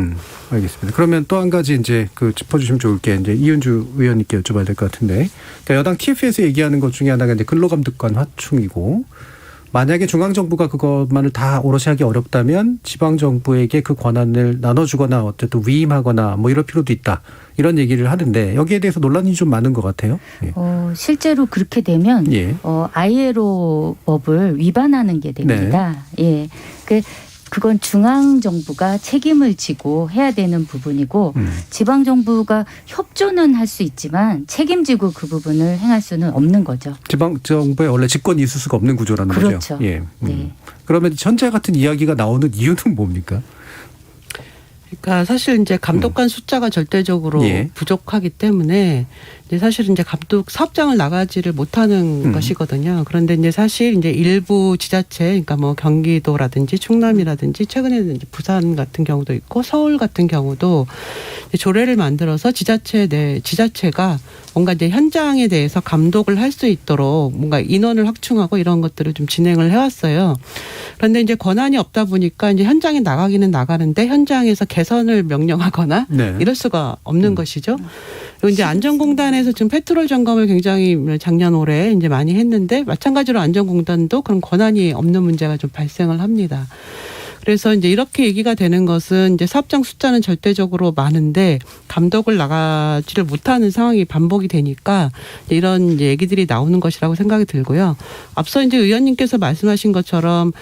알겠습니다. 그러면 또 한 가지 이제 짚어주시면 좋을 게 이제 이은주 의원님께 여쭤봐야 될 것 같은데, 그러니까 여당 TF에서 얘기하는 것 중에 하나가 이제 근로감독관 확충이고. 만약에 중앙정부가 그것만을 다 오롯이 하기 어렵다면 지방정부에게 그 권한을 나눠주거나 어쨌든 위임하거나 뭐 이럴 필요도 있다. 이런 얘기를 하는데 여기에 대해서 논란이 좀 많은 것 같아요. 실제로 그렇게 되면 ILO 법을 위반하는 게 됩니다. 그건 중앙정부가 책임을 지고 해야 되는 부분이고 지방정부가 협조는 할 수 있지만 책임지고 그 부분을 행할 수는 없는 거죠. 지방정부에 원래 직권이 있을 수가 없는 구조라는 거죠. 그렇죠. 그러면 현재 같은 이야기가 나오는 이유는 뭡니까? 그러니까 사실 이제 감독관 숫자가 절대적으로 부족하기 때문에 이제 사실은 이제 감독 사업장을 나가지를 못하는 것이거든요. 그런데 이제 사실 이제 일부 지자체, 그러니까 뭐 경기도라든지 충남이라든지 최근에는 이제 부산 같은 경우도 있고 서울 같은 경우도 조례를 만들어서 지자체가 뭔가 이제 현장에 대해서 감독을 할 수 있도록 뭔가 인원을 확충하고 이런 것들을 좀 진행을 해왔어요. 그런데 이제 권한이 없다 보니까 이제 현장에 나가기는 나가는데 현장에서 개선을 명령하거나 이럴 수가 없는 것이죠. 그리고 이제 안전공단에서 지금 페트롤 점검을 굉장히 작년 올해 이제 많이 했는데 마찬가지로 안전공단도 그런 권한이 없는 문제가 좀 발생을 합니다. 그래서 이제 이렇게 얘기가 되는 것은 이제 사업장 숫자는 절대적으로 많은데 감독을 나가지를 못하는 상황이 반복이 되니까 이런 얘기들이 나오는 것이라고 생각이 들고요. 앞서 이제 의원님께서 말씀하신 것처럼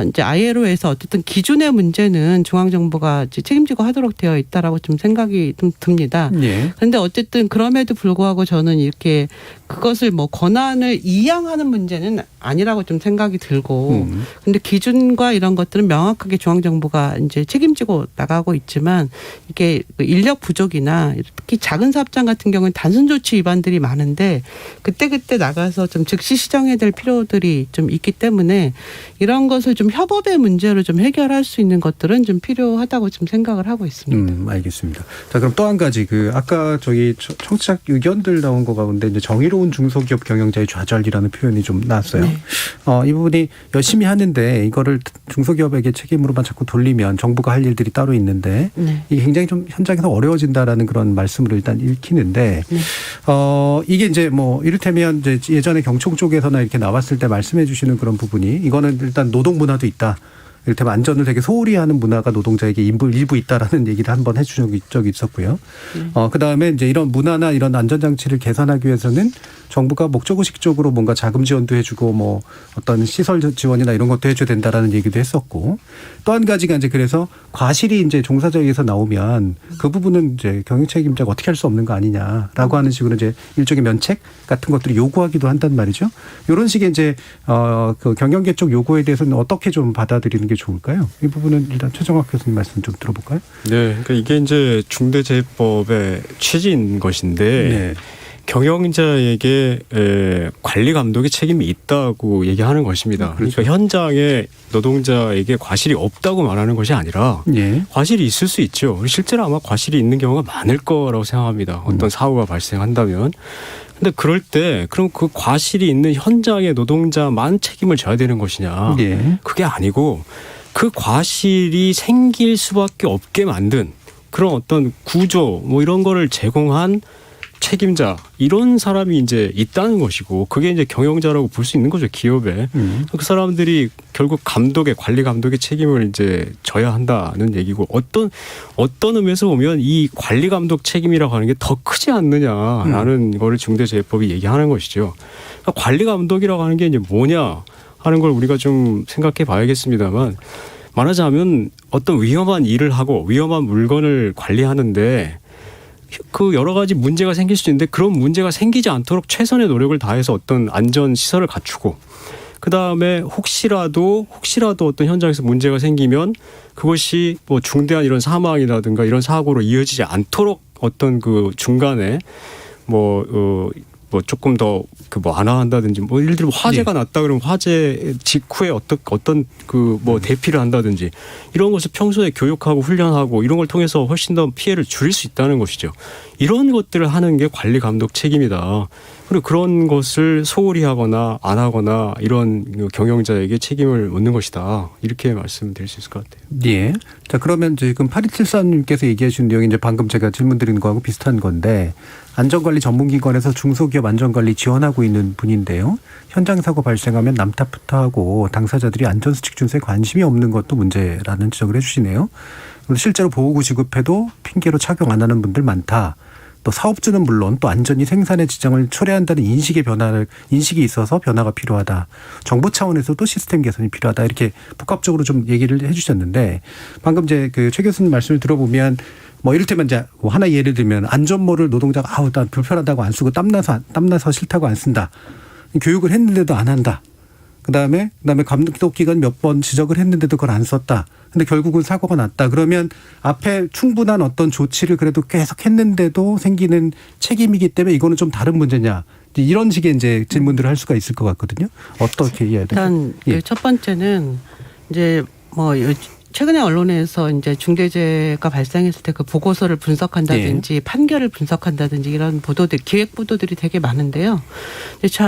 이제 ILO에서 어쨌든 기준의 문제는 중앙정부가 이제 책임지고 하도록 되어 있다라고 좀 생각이 좀 듭니다. 그런데 어쨌든 그럼에도 불구하고 저는 이렇게 그것을 뭐 권한을 이양하는 문제는 아니라고 좀 생각이 들고 근데 기준과 이런 것들은 명확 명확하게 중앙정부가 이제 책임지고 나가고 있지만 이게 인력 부족이나 특히 작은 사업장 같은 경우는 단순 조치 위반들이 많은데 그때 나가서 좀 즉시 시정해야 될 필요들이 좀 있기 때문에 이런 것을 좀 협업의 문제로 좀 해결할 수 있는 것들은 좀 필요하다고 좀 생각을 하고 있습니다. 알겠습니다. 자, 그럼 또 한 가지 아까 저희 청취자 의견들 나온 거 가운데 이제 정의로운 중소기업 경영자의 좌절이라는 표현이 좀 나왔어요. 네. 이 부분이 열심히 하는데 이거를 중소기업에게 책임으로만 자꾸 돌리면 정부가 할 일들이 따로 있는데 네. 이게 굉장히 좀 현장에서 어려워진다라는 그런 말씀으로 일단 읽히는데 네. 이게 이제 뭐 이를테면 이제 예전에 경총 쪽에서나 이렇게 나왔을 때 말씀해 주시는 그런 부분이 이거는 일단 노동 문화도 있다. 이를테면 안전을 되게 소홀히 하는 문화가 노동자에게 일부 있다라는 얘기를 한번 해주신 적이 있었고요. 그다음에 이제 이런 문화나 이런 안전장치를 개선하기 위해서는 정부가 목적의식적으로 뭔가 자금 지원도 해주고 뭐 어떤 시설 지원이나 이런 것도 해줘야 된다라는 얘기도 했었고 또 한 가지가 이제 그래서 과실이 이제 종사자에게서 나오면 그 부분은 이제 경영 책임자가 어떻게 할 수 없는 거 아니냐라고 하는 식으로 이제 일종의 면책 같은 것들을 요구하기도 한단 말이죠. 이런 식의 이제 그 경영계 쪽 요구에 대해서는 어떻게 좀 받아들이는 게 좋을까요? 이 부분은 일단 최정학 교수님 말씀 좀 들어볼까요? 네, 그러니까 이게 이제 중대재해법의 취지인 것인데 네. 경영자에게 관리 감독의 책임이 있다고 얘기하는 것입니다. 그렇죠. 그러니까 현장에 노동자에게 과실이 없다고 말하는 것이 아니라 예. 과실이 있을 수 있죠. 실제로 아마 과실이 있는 경우가 많을 거라고 생각합니다. 어떤 사고가 발생한다면. 근데 그럴 때 그럼 그 과실이 있는 현장의 노동자만 책임을 져야 되는 것이냐. 예. 그게 아니고 그 과실이 생길 수밖에 없게 만든 그런 어떤 구조 뭐 이런 거를 제공한 책임자 이런 사람이 이제 있다는 것이고 그게 이제 경영자라고 볼 수 있는 거죠. 기업에. 그 사람들이 결국 관리 감독의 책임을 이제 져야 한다는 얘기고 어떤 의미에서 보면 이 관리 감독 책임이라고 하는 게 더 크지 않느냐라는 거를 중대재해법이 얘기하는 것이죠. 그러니까 관리 감독이라고 하는 게 이제 뭐냐 하는 걸 우리가 좀 생각해 봐야겠습니다만 말하자면 어떤 위험한 일을 하고 위험한 물건을 관리하는데 그 여러 가지 문제가 생길 수 있는데 그런 문제가 생기지 않도록 최선의 노력을 다해서 어떤 안전 시설을 갖추고 그다음에 혹시라도 어떤 현장에서 문제가 생기면 그것이 뭐 중대한 이런 사망이라든가 이런 사고로 이어지지 않도록 어떤 그 중간에 뭐 조금 더 그 뭐 완화한다든지 뭐 예를 들면 화재가 났다 그러면 화재 직후에 어떤 그 뭐 대피를 한다든지 이런 것을 평소에 교육하고 훈련하고 이런 걸 통해서 훨씬 더 피해를 줄일 수 있다는 것이죠. 이런 것들을 하는 게 관리 감독 책임이다. 그리고 그런 것을 소홀히 하거나 안 하거나 이런 경영자에게 책임을 묻는 것이다. 이렇게 말씀드릴 수 있을 것 같아요. 예. 자, 그러면 지금 8274님께서 얘기하신 내용이 이제 방금 제가 질문 드린 거하고 비슷한 건데 안전관리 전문기관에서 중소기업 안전관리 지원하고 있는 분인데요. 현장 사고 발생하면 남 탓부터 하고 당사자들이 안전수칙 준수에 관심이 없는 것도 문제라는 지적을 해 주시네요. 실제로 보호구 지급해도 핑계로 착용 안 하는 분들 많다. 또 사업주는 물론 또 안전이 생산의 지정을 초래한다는 인식이 있어서 변화가 필요하다. 정부 차원에서도 시스템 개선이 필요하다. 이렇게 복합적으로 좀 얘기를 해 주셨는데 방금 이제 그 최 교수님 말씀을 들어보면 뭐 이를테면 이제 하나 예를 들면 안전모를 노동자가 난 불편하다고 안 쓰고 땀나서 싫다고 안 쓴다. 교육을 했는데도 안 한다. 그다음에 감독기관 몇 번 지적을 했는데도 그걸 안 썼다. 근데 결국은 사고가 났다. 그러면 앞에 충분한 어떤 조치를 그래도 계속 했는데도 생기는 책임이기 때문에 이거는 좀 다른 문제냐. 이런 식의 이제 질문들을 할 수가 있을 것 같거든요. 어떻게 해야 될까요? 일단 예. 첫 번째는 이제 뭐 최근에 언론에서 이제 중대재해가 발생했을 때 그 보고서를 분석한다든지 판결을 분석한다든지 이런 기획 보도들이 되게 많은데요.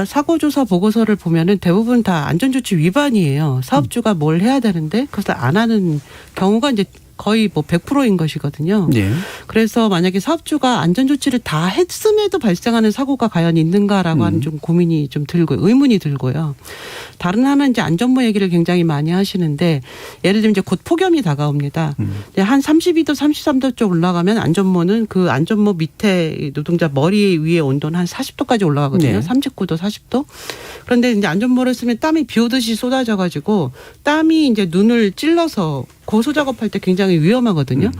사고조사 보고서를 보면은 대부분 다 안전조치 위반이에요. 사업주가 뭘 해야 되는데 그것을 안 하는 경우가 이제 거의 뭐 100%인 것이거든요. 네. 그래서 만약에 사업주가 안전조치를 다 했음에도 발생하는 사고가 과연 있는가라고 하는 좀 고민이 좀 들고 의문이 들고요. 다른 하나는 이제 안전모 얘기를 굉장히 많이 하시는데 예를 들면 이제 곧 폭염이 다가옵니다. 한 32도, 33도 쪽 올라가면 안전모는 그 안전모 밑에 노동자 머리 위에 온도는 한 40도까지 올라가거든요. 네. 39도, 40도. 그런데 이제 안전모를 쓰면 땀이 비 오듯이 쏟아져 가지고 땀이 이제 눈을 찔러서 고소 작업할 때 굉장히 위험하거든요.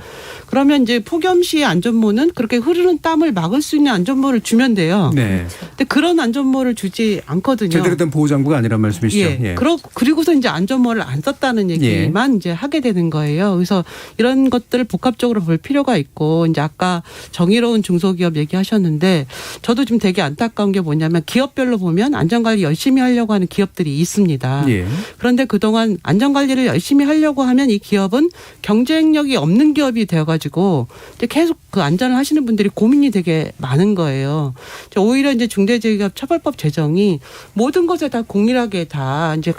그러면 이제 폭염 시에 안전모는 그렇게 흐르는 땀을 막을 수 있는 안전모를 주면 돼요. 네. 근데 그런 안전모를 주지 않거든요. 제대로 된 보호 장구가 아니란 말씀이시죠? 예. 예. 그리고서 이제 안전모를 안 썼다는 얘기만 이제 하게 되는 거예요. 그래서 이런 것들을 복합적으로 볼 필요가 있고, 이제 아까 정의로운 중소기업 얘기하셨는데, 저도 좀 되게 안타까운 게 뭐냐면 기업별로 보면 안전관리 열심히 하려고 하는 기업들이 있습니다. 예. 그런데 그동안 안전관리를 열심히 하려고 하면 이 기업은 경쟁력이 없는 기업이 되어가지고 이제 계속 그 안전을 하시는 분들이 고민이 되게 많은 거예요. 오히려 이제 중대재해기업 처벌법 제정이 모든 것에 다 공일하게 다 이제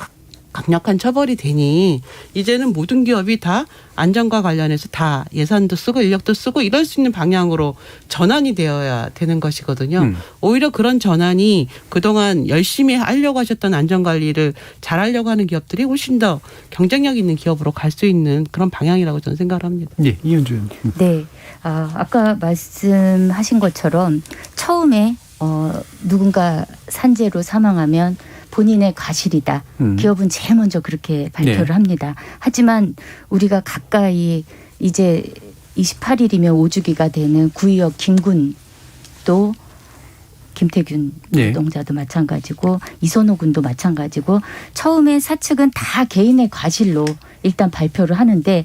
강력한 처벌이 되니 이제는 모든 기업이 다 안전과 관련해서 다 예산도 쓰고 인력도 쓰고 이럴 수 있는 방향으로 전환이 되어야 되는 것이거든요. 오히려 그런 전환이 그동안 열심히 하려고 하셨던 안전관리를 잘하려고 하는 기업들이 훨씬 더 경쟁력 있는 기업으로 갈 수 있는 그런 방향이라고 저는 생각을 합니다. 예, 이현주 의원님. 네. 아까 말씀하신 것처럼 처음에 누군가 산재로 사망하면 본인의 과실이다. 기업은 제일 먼저 그렇게 발표를 합니다. 하지만 우리가 가까이 이제 28일이면 5주기가 되는 구의역 김군도 김태균 노동자도 마찬가지고 이선호 군도 마찬가지고 처음에 사측은 다 개인의 과실로 일단 발표를 하는데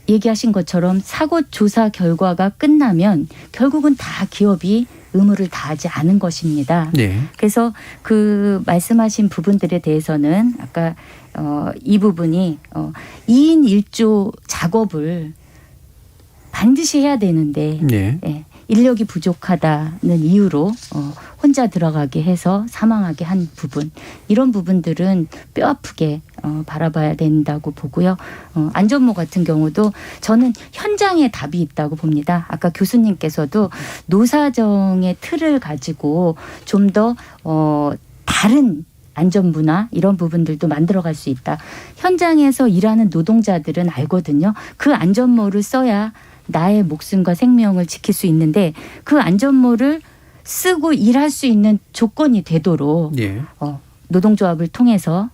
얘기하신 것처럼 사고 조사 결과가 끝나면 결국은 다 기업이 의무를 다하지 않은 것입니다. 네. 그래서 그 말씀하신 부분들에 대해서는 아까 이 부분이 2인 1조 작업을 반드시 해야 되는데 예, 인력이 부족하다는 이유로 혼자 들어가게 해서 사망하게 한 부분, 이런 부분들은 뼈아프게 바라봐야 된다고 보고요. 안전모 같은 경우도 저는 현장에 답이 있다고 봅니다. 아까 교수님께서도 노사정의 틀을 가지고 좀 더 다른 안전문화 이런 부분들도 만들어갈 수 있다. 현장에서 일하는 노동자들은 알거든요. 그 안전모를 써야 나의 목숨과 생명을 지킬 수 있는데 그 안전모를 쓰고 일할 수 있는 조건이 되도록 노동조합을 통해서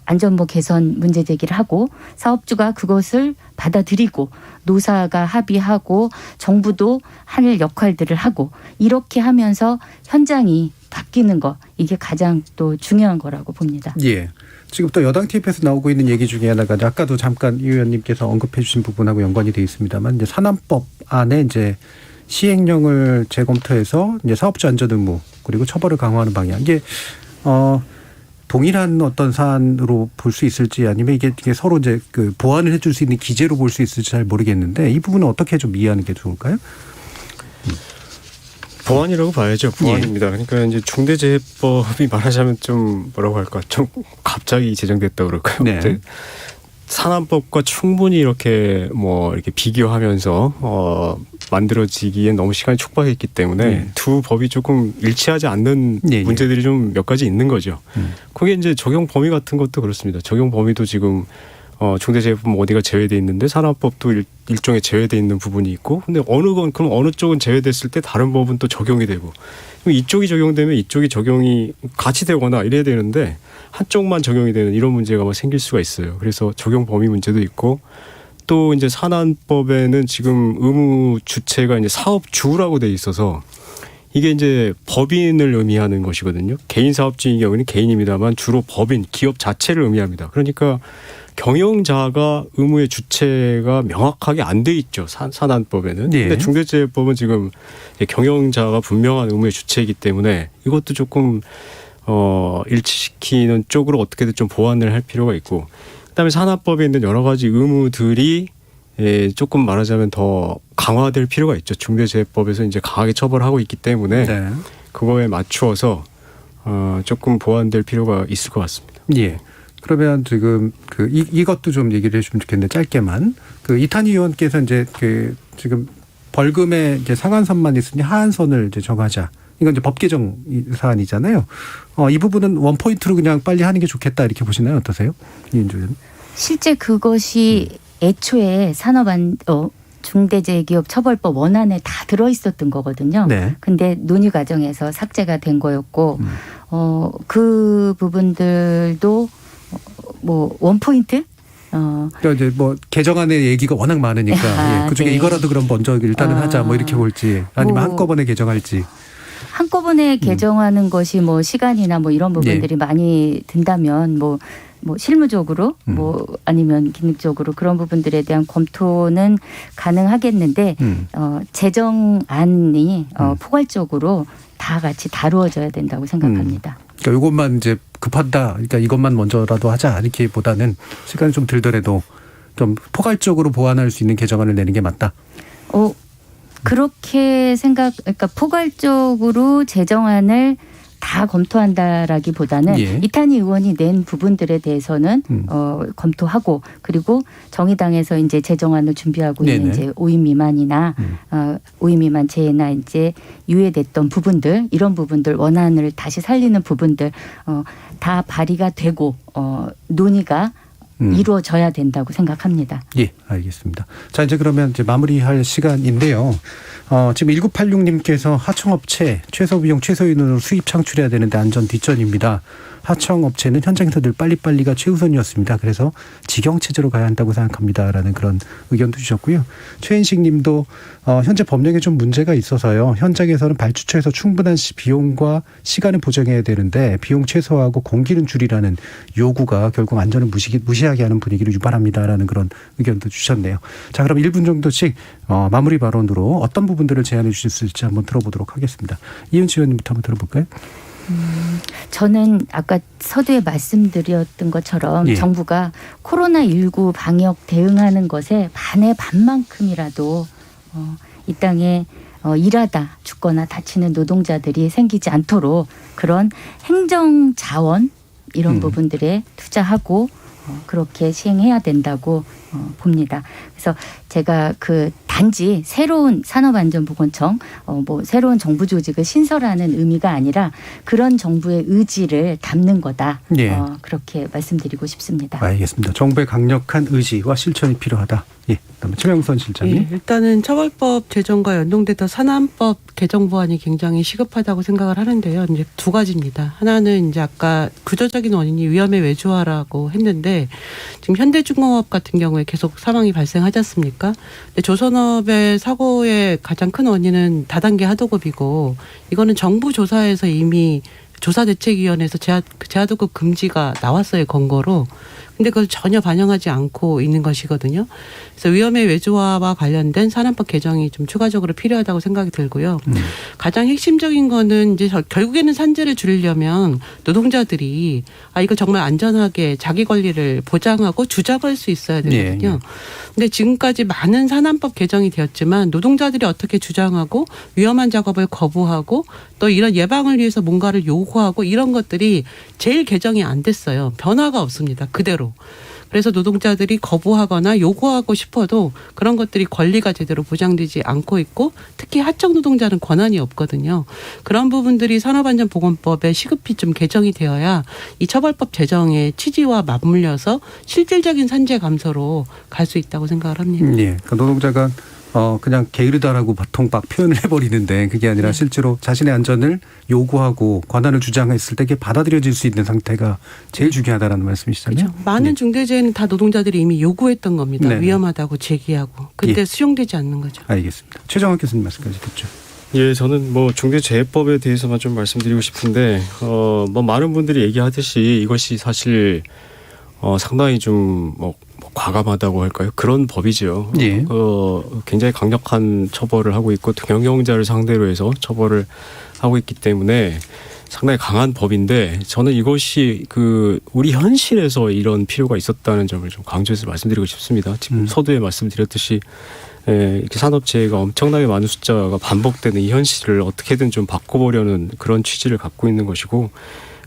안전모 개선 문제 제기를 하고 사업주가 그것을 받아들이고 노사가 합의하고 정부도 할 역할들을 하고 이렇게 하면서 현장이 바뀌는 거, 이게 가장 또 중요한 거라고 봅니다. 예. 지금 또 여당 TF에서 나오고 있는 얘기 중에 하나가 아까도 잠깐 이 의원님께서 언급해 주신 부분하고 연관이 되어 있습니다만 이제 산안법 안에 이제 시행령을 재검토해서 이제 사업주 안전 의무 그리고 처벌을 강화하는 방향, 이게 동일한 어떤 사안으로 볼 수 있을지 아니면 이게 서로 이제 그 보완을 해줄 수 있는 기재로 볼 수 있을지 잘 모르겠는데 이 부분은 어떻게 좀 이해하는 게 좋을까요? 보완이라고 봐야죠. 보완입니다. 그러니까 이제 중대재해법이 말하자면 좀 뭐라고 할까, 좀 갑자기 제정됐다 그럴까요? 네. 산안법과 충분히 이렇게 이렇게 비교하면서 만들어지기엔 너무 시간이 촉박했기 때문에 두 법이 조금 일치하지 않는 문제들이 좀 몇 가지 있는 거죠. 그게 이제 적용 범위 같은 것도 그렇습니다. 적용 범위도 지금 중대재해법 어디가 제외돼 있는데 산안법도 일종의 제외돼 있는 부분이 있고, 근데 그럼 어느 쪽은 제외됐을 때 다른 법은 또 적용이 되고, 그럼 이쪽이 적용되면 이쪽이 적용이 같이 되거나 이래야 되는데 한쪽만 적용이 되는 이런 문제가 생길 수가 있어요. 그래서 적용 범위 문제도 있고, 또 이제 산안법에는 지금 의무 주체가 이제 사업주라고 돼 있어서 이게 이제 법인을 의미하는 것이거든요. 개인 사업주의 경우는 개인입니다만 주로 법인, 기업 자체를 의미합니다. 그러니까 경영자가 의무의 주체가 명확하게 안 돼 있죠. 산안법에는. 근데 중대재해법은 지금 경영자가 분명한 의무의 주체이기 때문에 이것도 조금 일치시키는 쪽으로 어떻게든 좀 보완을 할 필요가 있고, 그다음에 산안법에 있는 여러 가지 의무들이 조금 말하자면 더 강화될 필요가 있죠. 중대재해법에서 이제 강하게 처벌하고 있기 때문에 그거에 맞추어서 조금 보완될 필요가 있을 것 같습니다. 예. 그러면 지금 이것도 좀 얘기를 해주면 좋겠는데 짧게만, 이탄희 의원께서 이제 지금 벌금의 이제 상한선만 있으니 하한선을 이제 정하자. 이건 이제 법 개정 사안이잖아요. 이 부분은 원포인트로 그냥 빨리 하는 게 좋겠다 이렇게 보시나요? 어떠세요? 이은주 의원. 실제 그것이 애초에 중대재해기업 처벌법 원안에 다 들어있었던 거거든요. 근데 논의 과정에서 삭제가 된 거였고, 그 부분들도 원포인트 그러니까 이제 뭐 개정안의 얘기가 워낙 많으니까 그중에 네. 이거라도 그럼 먼저 일단은 하자 뭐 이렇게 볼지 아니면 한꺼번에 개정할지. 한꺼번에 개정하는 것이 뭐 시간이나 뭐 이런 부분들이 많이 든다면 뭐 실무적으로 뭐 아니면 기능적으로 그런 부분들에 대한 검토는 가능하겠는데 재정안이 포괄적으로 다 같이 다루어져야 된다고 생각합니다. 그러니까 이것만 이제 급하다. 그러니까 이것만 먼저라도 하자 이렇게보다는 시간이 좀 들더라도 좀 포괄적으로 보완할 수 있는 개정안을 내는 게 맞다. 그렇게 그러니까 포괄적으로 재정안을 다 검토한다라기보다는 이탄희 의원이 낸 부분들에 대해서는 검토하고 그리고 정의당에서 이제 재정안을 준비하고 있는 이제 5인 미만이나 5인 미만 제외나 이제 유예됐던 부분들 이런 부분들 원안을 다시 살리는 부분들 다 발의가 되고 논의가 이루어져야 된다고 생각합니다. 예, 알겠습니다. 자, 이제 그러면 이제 마무리할 시간인데요. 지금 1986님께서 하청업체 최소비용 최소인원으로 수입 창출해야 되는데 안전 뒷전입니다. 하청업체는 현장에서 늘 빨리빨리가 최우선이었습니다. 그래서 직영체제로 가야 한다고 생각합니다라는 그런 의견도 주셨고요. 최인식 님도 현재 법령에 좀 문제가 있어서요. 현장에서는 발주처에서 충분한 비용과 시간을 보장해야 되는데 비용 최소화하고 공기는 줄이라는 요구가 결국 안전을 무시하게 하는 분위기를 유발합니다라는 그런 의견도 주셨네요. 자, 그럼 1분 정도씩 마무리 발언으로 어떤 부분들을 제안해 주실지 한번 들어보도록 하겠습니다. 이은지 의원님부터 한번 들어볼까요? 저는 아까 서두에 말씀드렸던 것처럼 정부가 코로나19 방역 대응하는 것에 반의 반만큼이라도 이 땅에 일하다 죽거나 다치는 노동자들이 생기지 않도록 그런 행정 자원 이런 부분들에 투자하고 그렇게 시행해야 된다고 봅니다. 그래서 제가 그 단지 새로운 산업안전보건청 뭐 새로운 정부 조직을 신설하는 의미가 아니라 그런 정부의 의지를 담는 거다. 그렇게 말씀드리고 싶습니다. 알겠습니다. 정부의 강력한 의지와 실천이 필요하다. 그다음에 최명선 실장님. 일단은 처벌법 제정과 연동돼서 산안법 개정 보완이 굉장히 시급하다고 생각을 하는데요. 이제 두 가지입니다. 하나는 이제 아까 구조적인 원인이 위험의 외주화라고 했는데 지금 현대중공업 같은 경우에 계속 사망이 발생하지 않습니까? 근데 조선업의 사고의 가장 큰 원인은 다단계 하도급이고 이거는 정부 조사에서 이미 조사대책위원회에서 재하도급 금지가 나왔어요, 권고로. 근데 그걸 전혀 반영하지 않고 있는 것이거든요. 그래서 위험의 외주화와 관련된 산안법 개정이 좀 추가적으로 필요하다고 생각이 들고요. 가장 핵심적인 거는 이제 결국에는 산재를 줄이려면 노동자들이 이거 정말 안전하게 자기 권리를 보장하고 주장할 수 있어야 되거든요. 근데 지금까지 많은 산안법 개정이 되었지만 노동자들이 어떻게 주장하고 위험한 작업을 거부하고 또 이런 예방을 위해서 뭔가를 요구하고 이런 것들이 제일 개정이 안 됐어요. 변화가 없습니다. 그대로. 그래서 노동자들이 거부하거나 요구하고 싶어도 그런 것들이 권리가 제대로 보장되지 않고 있고 특히 하청 노동자는 권한이 없거든요. 그런 부분들이 산업안전보건법에 시급히 좀 개정이 되어야 이 처벌법 제정의 취지와 맞물려서 실질적인 산재 감소로 갈 수 있다고 생각을 합니다. 그러니까 노동자가 그냥 게으르다라고 보통 막 표현을 해버리는데 그게 아니라 실제로 자신의 안전을 요구하고 권한을 주장했을 때 그게 받아들여질 수 있는 상태가 제일 중요하다라는 말씀이시잖아요. 그렇죠. 많은 중대재해는 다 노동자들이 이미 요구했던 겁니다. 위험하다고 제기하고. 근데 수용되지 않는 거죠. 알겠습니다. 최정학 교수님 말씀까지 듣죠. 예, 저는 뭐 중대재해법에 대해서만 좀 말씀드리고 싶은데 뭐 많은 분들이 얘기하듯이 이것이 사실 상당히 좀 뭐 과감하다고 할까요? 그런 법이죠. 굉장히 강력한 처벌을 하고 있고 경영자를 상대로 해서 처벌을 하고 있기 때문에 상당히 강한 법인데 저는 이것이 우리 현실에서 이런 필요가 있었다는 점을 좀 강조해서 말씀드리고 싶습니다. 지금 서두에 말씀드렸듯이 이렇게 산업재해가 엄청나게 많은 숫자가 반복되는 이 현실을 어떻게든 좀 바꿔보려는 그런 취지를 갖고 있는 것이고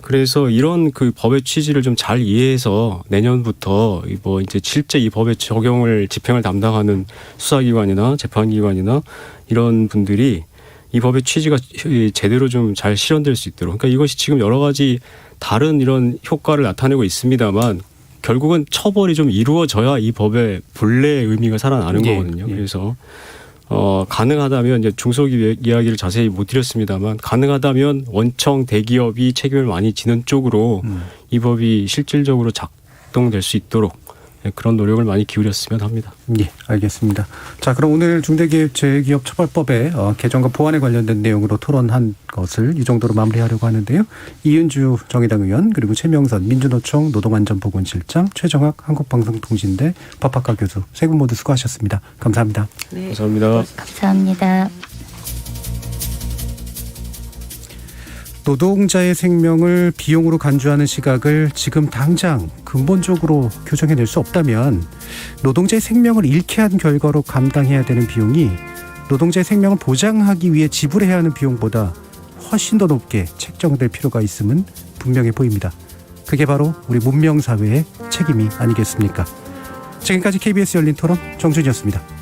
그래서 이런 법의 취지를 좀 잘 이해해서 내년부터 뭐 이제 실제 이 법의 적용을 집행을 담당하는 수사기관이나 재판기관이나 이런 분들이 이 법의 취지가 제대로 좀 잘 실현될 수 있도록 그러니까 이것이 지금 여러 가지 다른 이런 효과를 나타내고 있습니다만 결국은 처벌이 좀 이루어져야 이 법의 본래의 의미가 살아나는 거거든요. 그래서 가능하다면 이제 중소기업 이야기를 자세히 못 드렸습니다만 가능하다면 원청 대기업이 책임을 많이 지는 쪽으로 이 법이 실질적으로 작동될 수 있도록 그런 노력을 많이 기울였으면 합니다. 예, 알겠습니다. 자, 그럼 오늘 중대재해기업처벌법의 개정과 보완에 관련된 내용으로 토론한 것을 이 정도로 마무리하려고 하는데요. 이은주 정의당 의원, 그리고 최명선 민주노총 노동안전보건실장, 최정학 한국방송통신대 법학과 교수, 세 분 모두 수고하셨습니다. 감사합니다. 네. 감사합니다. 감사합니다. 노동자의 생명을 비용으로 간주하는 시각을 지금 당장 근본적으로 교정해낼 수 없다면 노동자의 생명을 잃게 한 결과로 감당해야 되는 비용이 노동자의 생명을 보장하기 위해 지불해야 하는 비용보다 훨씬 더 높게 책정될 필요가 있음은 분명해 보입니다. 그게 바로 우리 문명사회의 책임이 아니겠습니까? 지금까지 KBS 열린 토론 정준이었습니다.